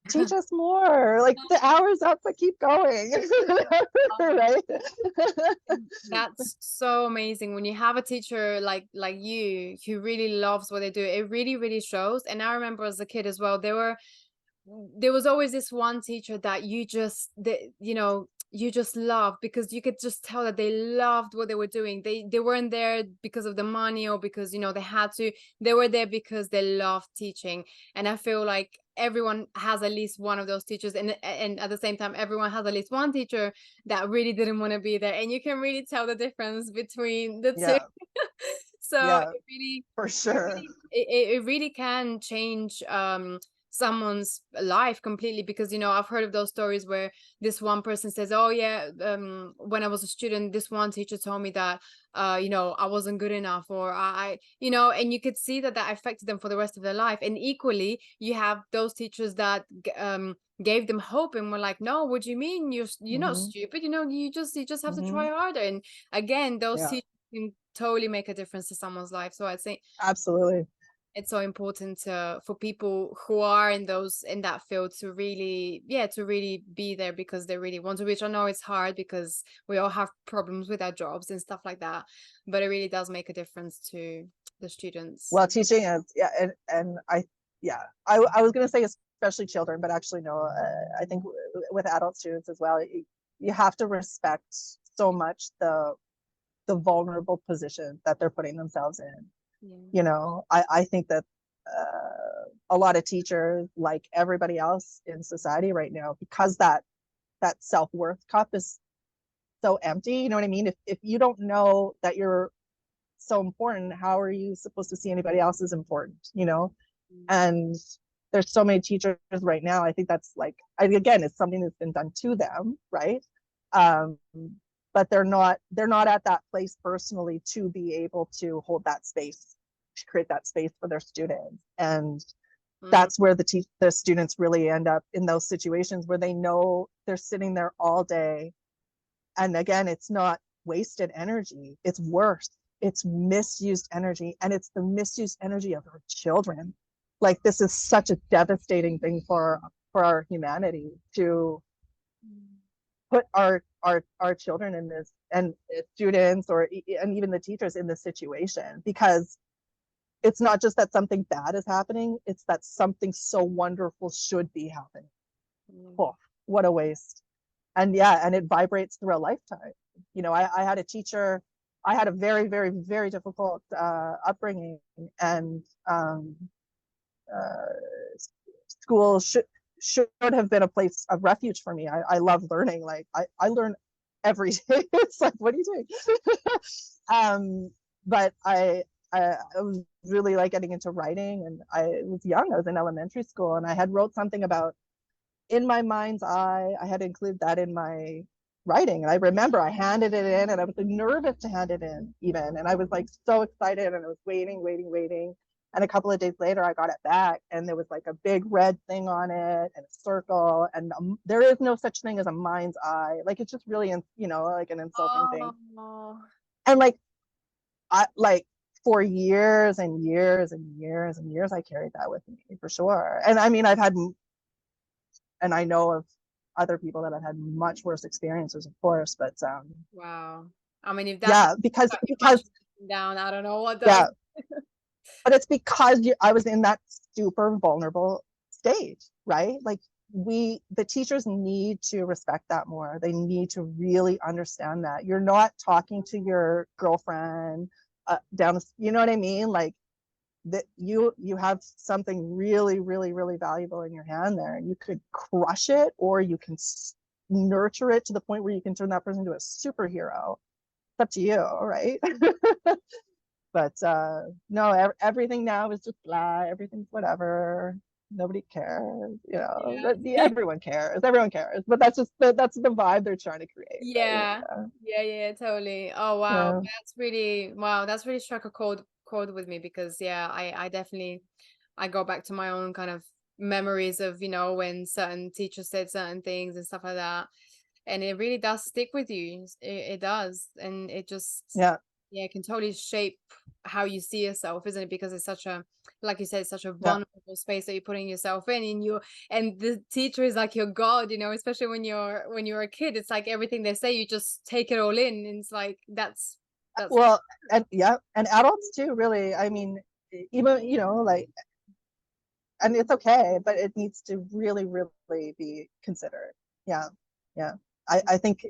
teach us more, like the hour's up, but keep going. Right? That's so amazing when you have a teacher like you who really loves what they do. It really, really shows. And I remember as a kid as well, there was always this one teacher that you know, you just love, because you could just tell that they loved what they were doing. They weren't there because of the money or because, you know, they had to. They were there because they loved teaching. And I feel like everyone has at least one of those teachers, and at the same time everyone has at least one teacher that really didn't want to be there, and you can really tell the difference between the two. Yeah. So Yeah, it really, for sure. it really can change someone's life completely, because, you know, I've heard of those stories where this one person says, oh yeah, when I was a student, this one teacher told me that you know, I wasn't good enough, or I you know, and you could see that affected them for the rest of their life. And equally, you have those teachers that gave them hope and were like, no, what do you mean, you're not stupid, you know, you just have to try harder. And again, those Yeah, teachers can totally make a difference to someone's life. So I'd say absolutely. it's so important for people who are in that field to really, to really be there because they really want to, which I know it's hard because we all have problems with our jobs and stuff like that, but it really does make a difference to the students. Well, teaching is, yeah, and I was going to say especially children, but actually no, I think with adult students as well, you have to respect so much the vulnerable position that they're putting themselves in. Yeah. You know, I think that a lot of teachers, like everybody else in society right now, because that self-worth cup is so empty, you know what I mean? If you don't know that you're so important, how are you supposed to see anybody else as important, you know? And there's so many teachers right now, I think that's like, again, it's something that's been done to them, right? But they're not at that place personally to be able to hold that space, to create that space for their students. And that's where the students really end up in those situations where they know they're sitting there all day. And again, it's not wasted energy, it's worse, it's misused energy, and it's the misused energy of our children. Like, this is such a devastating thing for our humanity, to put our children in this, and students, and even the teachers in this situation, because it's not just that something bad is happening, it's that something so wonderful should be happening. Oh, what a waste. And yeah, and it vibrates through a lifetime. You know, I had a teacher, I had a very, very, very difficult upbringing, and school should have been a place of refuge for me. I love learning. Like, I learn every day. It's like, what are you doing? But I was really like getting into writing, and I was young. I was in elementary school, and I had wrote something about, in my mind's eye, I had included that in my writing. And I remember I handed it in, and I was like nervous to hand it in even. And I was like so excited, and I was waiting. And a couple of days later, I got it back, and there was like a big red thing on it and a circle. And there is no such thing as a mind's eye. Like, it's just really, you know, like an insulting thing. And like, for years and years and years and years, I carried that with me for sure. And I mean, and I know of other people that have had much worse experiences, of course, but wow. I mean, if that's because down, I don't know what does. Yeah. But it's because I was in that super vulnerable stage, right? Like, the teachers need to respect that more. They need to really understand that you're not talking to your girlfriend down, you know what I mean? Like, that you have something really, really, really valuable in your hand there. You could crush it, or you can nurture it to the point where you can turn that person into a superhero. It's up to you, right? But no, everything now is just blah. Everything's whatever. Nobody cares, you know. Yeah. Everyone cares, but that's the vibe they're trying to create. Yeah, right? Yeah, totally. Oh wow, that's really struck a chord with me, because I definitely, I go back to my own kind of memories of, you know, when certain teachers said certain things and stuff like that, and it really does stick with you. It does, and it just it can totally shape how you see yourself, isn't it? Because it's such a, like you said, such a vulnerable space that you're putting yourself in, and the teacher is like your god, you know, especially when you're a kid. It's like everything they say, you just take it all in, and it's like that's well, and and adults too, really. I mean, even, you know, like, and it's okay, but it needs to really, really be considered. Yeah. I think,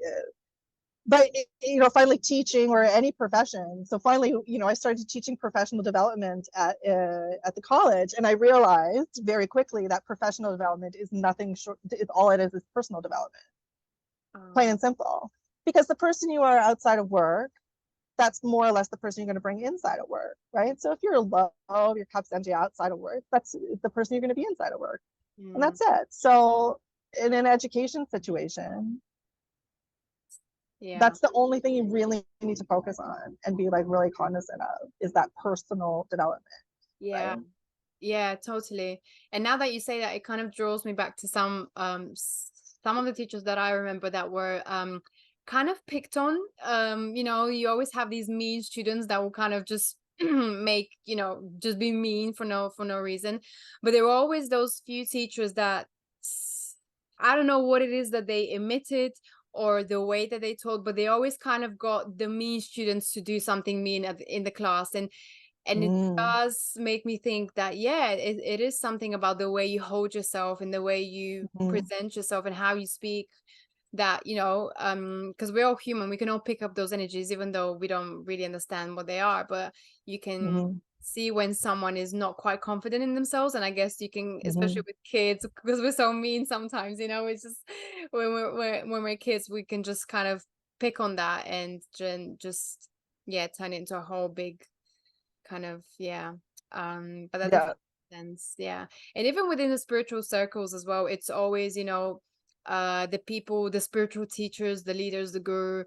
but finally teaching, or any profession. So finally, I started teaching professional development at the college, and I realized very quickly that professional development is nothing short. All it is personal development, plain and simple. Because the person you are outside of work, that's more or less the person you're going to bring inside of work, right? So if you're low, your cup's empty outside of work, that's the person you're going to be inside of work, and that's it. So in an education situation, that's the only thing you really need to focus on and be like really cognizant of, is that personal development. Right? Yeah, totally. And now that you say that, it kind of draws me back to some of the teachers that I remember that were kind of picked on. You always have these mean students that will kind of just make, just be mean for no reason. But there were always those few teachers that, I don't know what it is that they emitted or the way that they taught, but they always kind of got the mean students to do something mean in the class. And it does make me think that, it is something about the way you hold yourself and the way you present yourself and how you speak, that, because we're all human, we can all pick up those energies, even though we don't really understand what they are. But you can see when someone is not quite confident in themselves. And I guess you can, especially with kids, because we're so mean sometimes, it's just when we're kids, we can just kind of pick on that and just turn it into a whole big kind of but that definitely makes sense. And even within the spiritual circles as well, it's always the people, the spiritual teachers, the leaders, the guru,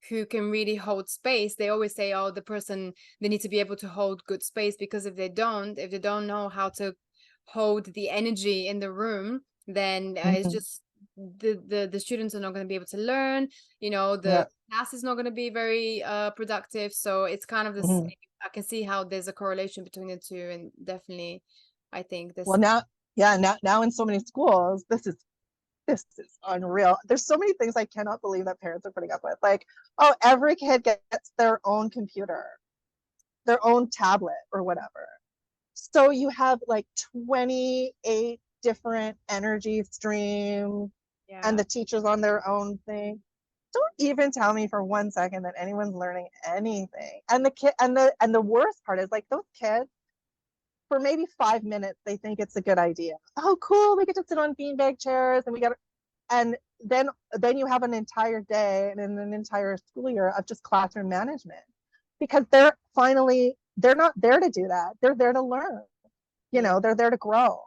who can really hold space. They always say, oh, the person, they need to be able to hold good space, because if they don't know how to hold the energy in the room, then it's just the students are not going to be able to learn. The class is not going to be very productive. So it's kind of the same. I can see how there's a correlation between the two, and definitely I think this. Well, now in so many schools, this is unreal. There's so many things I cannot believe that parents are putting up with. Like, oh, every kid gets their own computer, their own tablet, or whatever. So you have like 28 different energy streams, and the teachers on their own thing. Don't even tell me for 1 second that anyone's learning anything. And the worst part is, like, those kids, for maybe 5 minutes, they think it's a good idea. Oh, cool, we get to sit on beanbag chairs, and then you have an entire day and an entire school year of just classroom management, because they're not there to do that. They're there to learn. They're there to grow.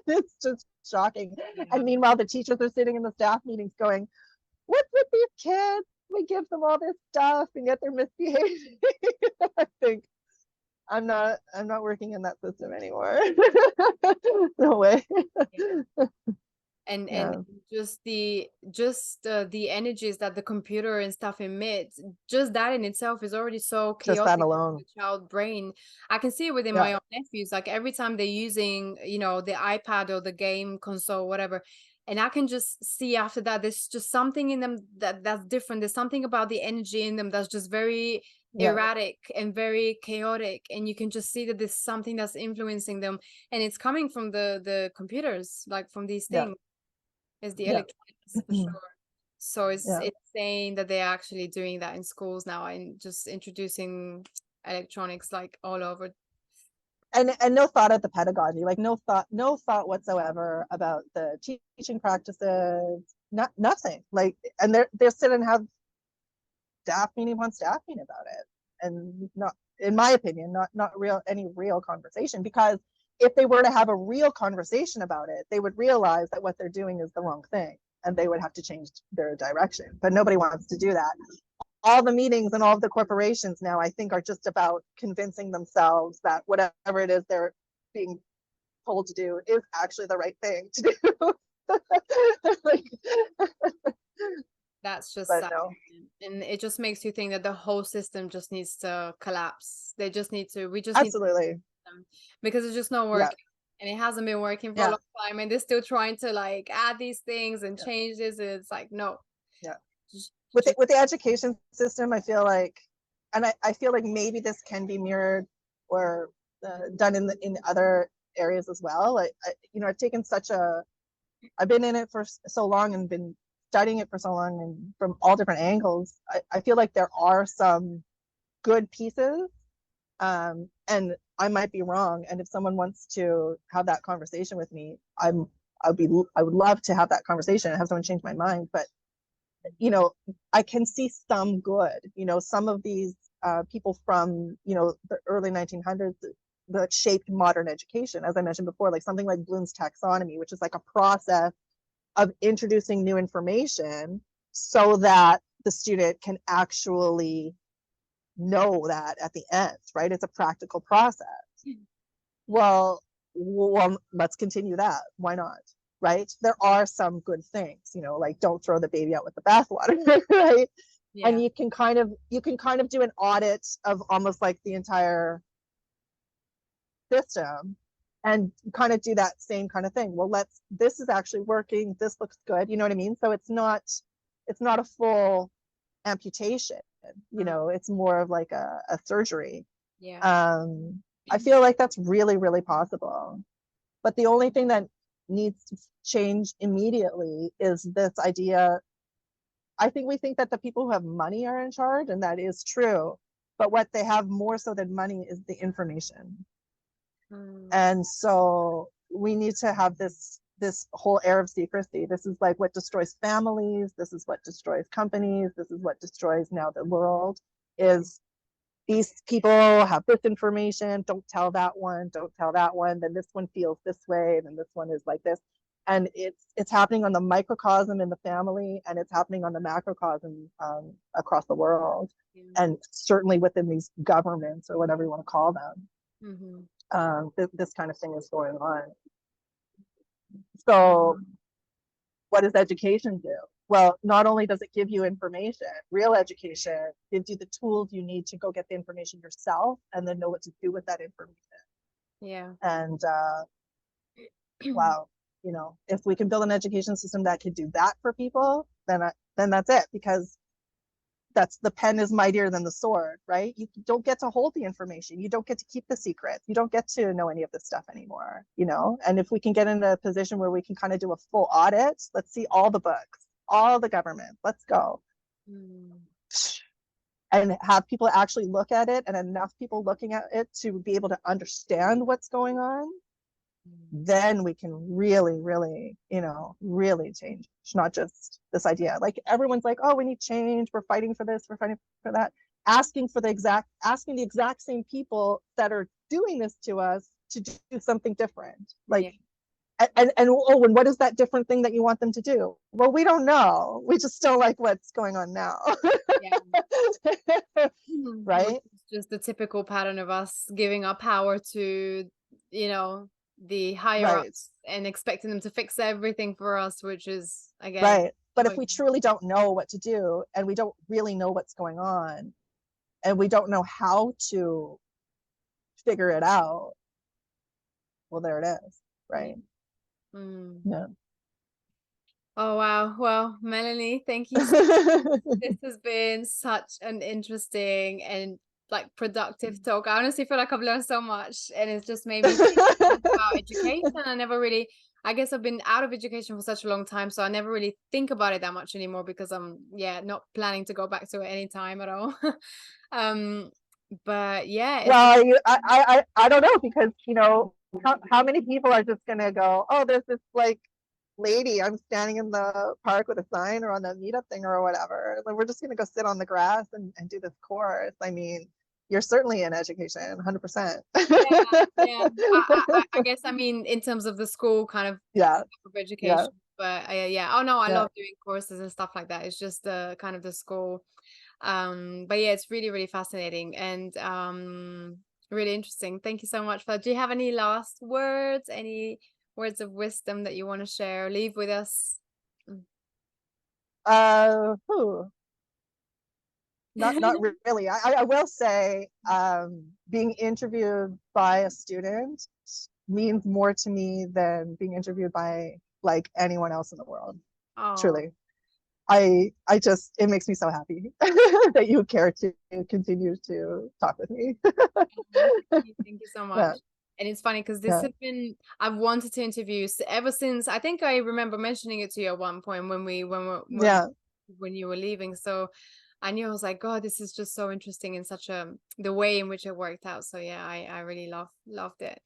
It's just shocking. And meanwhile, the teachers are sitting in the staff meetings going, what's with these kids? We give them all this stuff, and yet they're misbehaving. I think I'm not working in that system anymore. No way. And just the energies that the computer and stuff emits, just that in itself is already so chaotic. Just that alone. The child brain, I can see it within my own nephews. Like, every time they're using the iPad or the game console, whatever, and I can just see after that there's just something in them that's different. There's something about the energy in them that's just very erratic and very chaotic, and you can just see that there's something that's influencing them, and it's coming from the computers, like from these things. Is the electronics, for sure. So it's saying that they're actually doing that in schools now, and just introducing electronics like all over. And no thought at the pedagogy, like no thought whatsoever about the teaching practices. Nothing. Like, and they're sitting and have staff meeting about it, and not, in my opinion, not any real conversation. Because if they were to have a real conversation about it, they would realize that what they're doing is the wrong thing, and they would have to change their direction. But nobody wants to do that. All the meetings and all of the corporations now, I think, are just about convincing themselves that whatever it is they're being told to do is actually the right thing to do. That's just sad. No. And it just makes you think that the whole system just needs to collapse. We just absolutely need to, because it's just not working. And it hasn't been working for a long time, and they're still trying to like add these things and change this. It's like, no. With the education system, I feel like, and I feel like maybe this can be mirrored or done in other areas as well. I've taken such a I've been in it for so long and been studying it for so long and from all different angles. I feel like there are some good pieces, and I might be wrong. And if someone wants to have that conversation with me, I would love to have that conversation and have someone change my mind. But I can see some good. Some of these people from the early 1900s that shaped modern education, as I mentioned before, like something like Bloom's taxonomy, which is like a process of introducing new information so that the student can actually know that at the end, right? It's a practical process. Well, let's continue that. Why not? Right? There are some good things, like don't throw the baby out with the bathwater, right? Yeah. And you can kind of do an audit of almost like the entire system and kind of do that same kind of thing. Well, this is actually working. This looks good. You know what I mean? So it's not a full amputation, it's more of like a surgery. Yeah. I feel like that's really, really possible. But the only thing that needs to change immediately is this idea. I think we think that the people who have money are in charge, and that is true. But what they have more so than money is the information. And so we need to have this whole air of secrecy. This is like what destroys families. This is what destroys companies. This is what destroys now the world, is these people have this information. Don't tell that one. Don't tell that one. Then this one feels this way. Then this one is like this. And it's happening on the microcosm in the family, and it's happening on the macrocosm across the world, and certainly within these governments or whatever you want to call them. This kind of thing is going on. So what does education do? Well, not only does it give you information, real education gives you the tools you need to go get the information yourself and then know what to do with that information. Yeah. And wow, if we can build an education system that could do that for people, then that's it, because the pen is mightier than the sword, right? You don't get to hold the information. You don't get to keep the secrets. You don't get to know any of this stuff anymore, And if we can get in a position where we can kind of do a full audit, let's see all the books, all the government, let's go. And have people actually look at it, and enough people looking at it to be able to understand what's going on, then we can really, really, really change. Not just this idea. Like everyone's like, oh, we need change. We're fighting for this. We're fighting for that. Asking the exact same people that are doing this to us to do something different. Like, and what is that different thing that you want them to do? Well, we don't know. We just don't like what's going on now. Right? It's just the typical pattern of us giving our power to, the higher ups and expecting them to fix everything for us, which is, again, right. But if we truly don't know what to do, and we don't really know what's going on, and we don't know how to figure it out, well, there it is, right? Yeah. Oh wow. Well, Melanie, thank you so much. This has been such an interesting and productive talk. I honestly feel like I've learned so much, and it's just made me think about education. I guess I've been out of education for such a long time, so I never really think about it that much anymore, because I'm not planning to go back to it anytime at all. But yeah. Well, I don't know, because how many people are just gonna go, oh, there's this lady, I'm standing in the park with a sign, or on the meetup thing or whatever. Like, we're just gonna go sit on the grass and do this course. I mean, you're certainly in education, 100%. Yeah. I guess, in terms of the school kind of of education, but oh no, I love doing courses and stuff like that. It's just the kind of the school. But yeah, it's really, really fascinating and really interesting. Thank you so much for that. Do you have any last words, any words of wisdom that you want to share or leave with us? Not really. I will say, being interviewed by a student means more to me than being interviewed by anyone else in the world. Truly. It makes me so happy that you care to continue to talk with me. Thank you so much. And it's funny because this has been, I've wanted to interview ever since, I think I remember mentioning it to you at one point when you were leaving. So I knew, I was like, God, this is just so interesting in such the way in which it worked out. So yeah, I really loved it.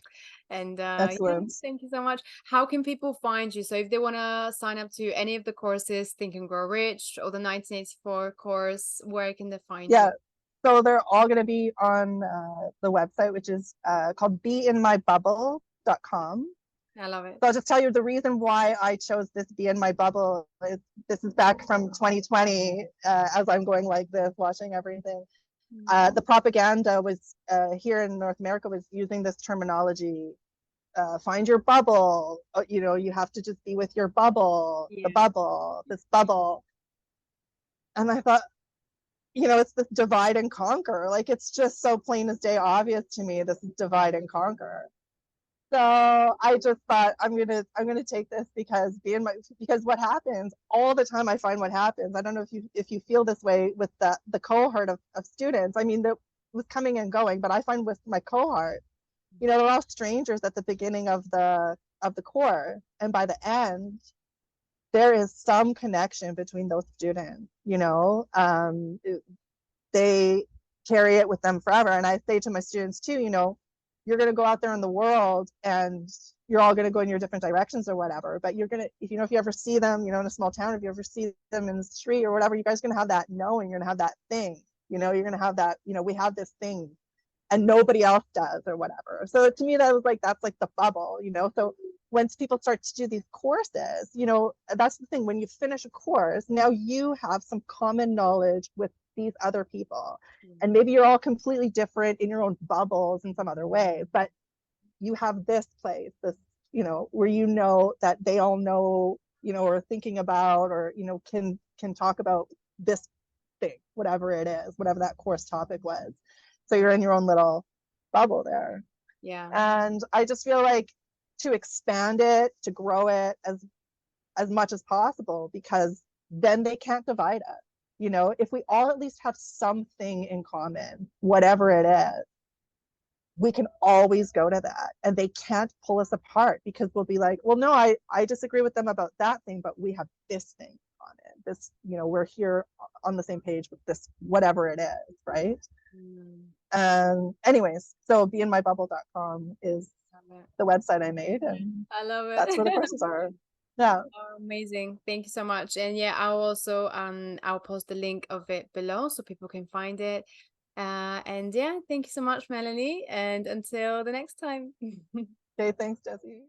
And Excellent. thank you so much. How can people find you? So if they want to sign up to any of the courses, Think and Grow Rich or the 1984 course, where can they find you? So they're all going to be on the website, which is called beinmybubble.com. I love it. So I'll just tell you the reason why I chose this Be in My Bubble. This is back from 2020, as I'm going like this, watching everything. The propaganda was here in North America was using this terminology, find your bubble. You have to just be with your bubble, the bubble, this bubble. And I thought, it's this divide and conquer. Like, it's just so plain as day obvious to me, this is divide and conquer. So I just thought I'm gonna take this because what happens all the time, I find what happens. I don't know if you feel this way with the cohort of students. I mean, that was coming and going, but I find with my cohort, they're all strangers at the beginning of the course, and by the end, there is some connection between those students. They carry it with them forever. And I say to my students too, you're going to go out there in the world and you're all going to go in your different directions or whatever, but you're going to, if you ever see them, in a small town, if you ever see them in the street or whatever, you guys are going to have that knowing, you're going to have that thing, you're going to have that, we have this thing and nobody else does or whatever. So to me, that was like, that's like the bubble, so once people start to do these courses, that's the thing, when you finish a course, now you have some common knowledge with these other people, and maybe you're all completely different in your own bubbles in some other way, but you have this place, this, where that they all know, or thinking about, or can talk about this thing, whatever it is, whatever that course topic was. So you're in your own little bubble there. And I just feel like to expand it, to grow it as much as possible, because then they can't divide us. If we all at least have something in common, whatever it is, we can always go to that, and they can't pull us apart, because we'll be like, well, no, I disagree with them about that thing, but we have this thing on it. This, we're here on the same page with this, whatever it is, right? Anyways, so beinmybubble.com is the website I made, and I love it. That's where the courses are. Yeah. Oh, amazing. Thank you so much. And yeah, I'll also I'll post the link of it below so people can find it. And yeah, thank you so much, Melanie. And until the next time. Okay, thanks, Jessie.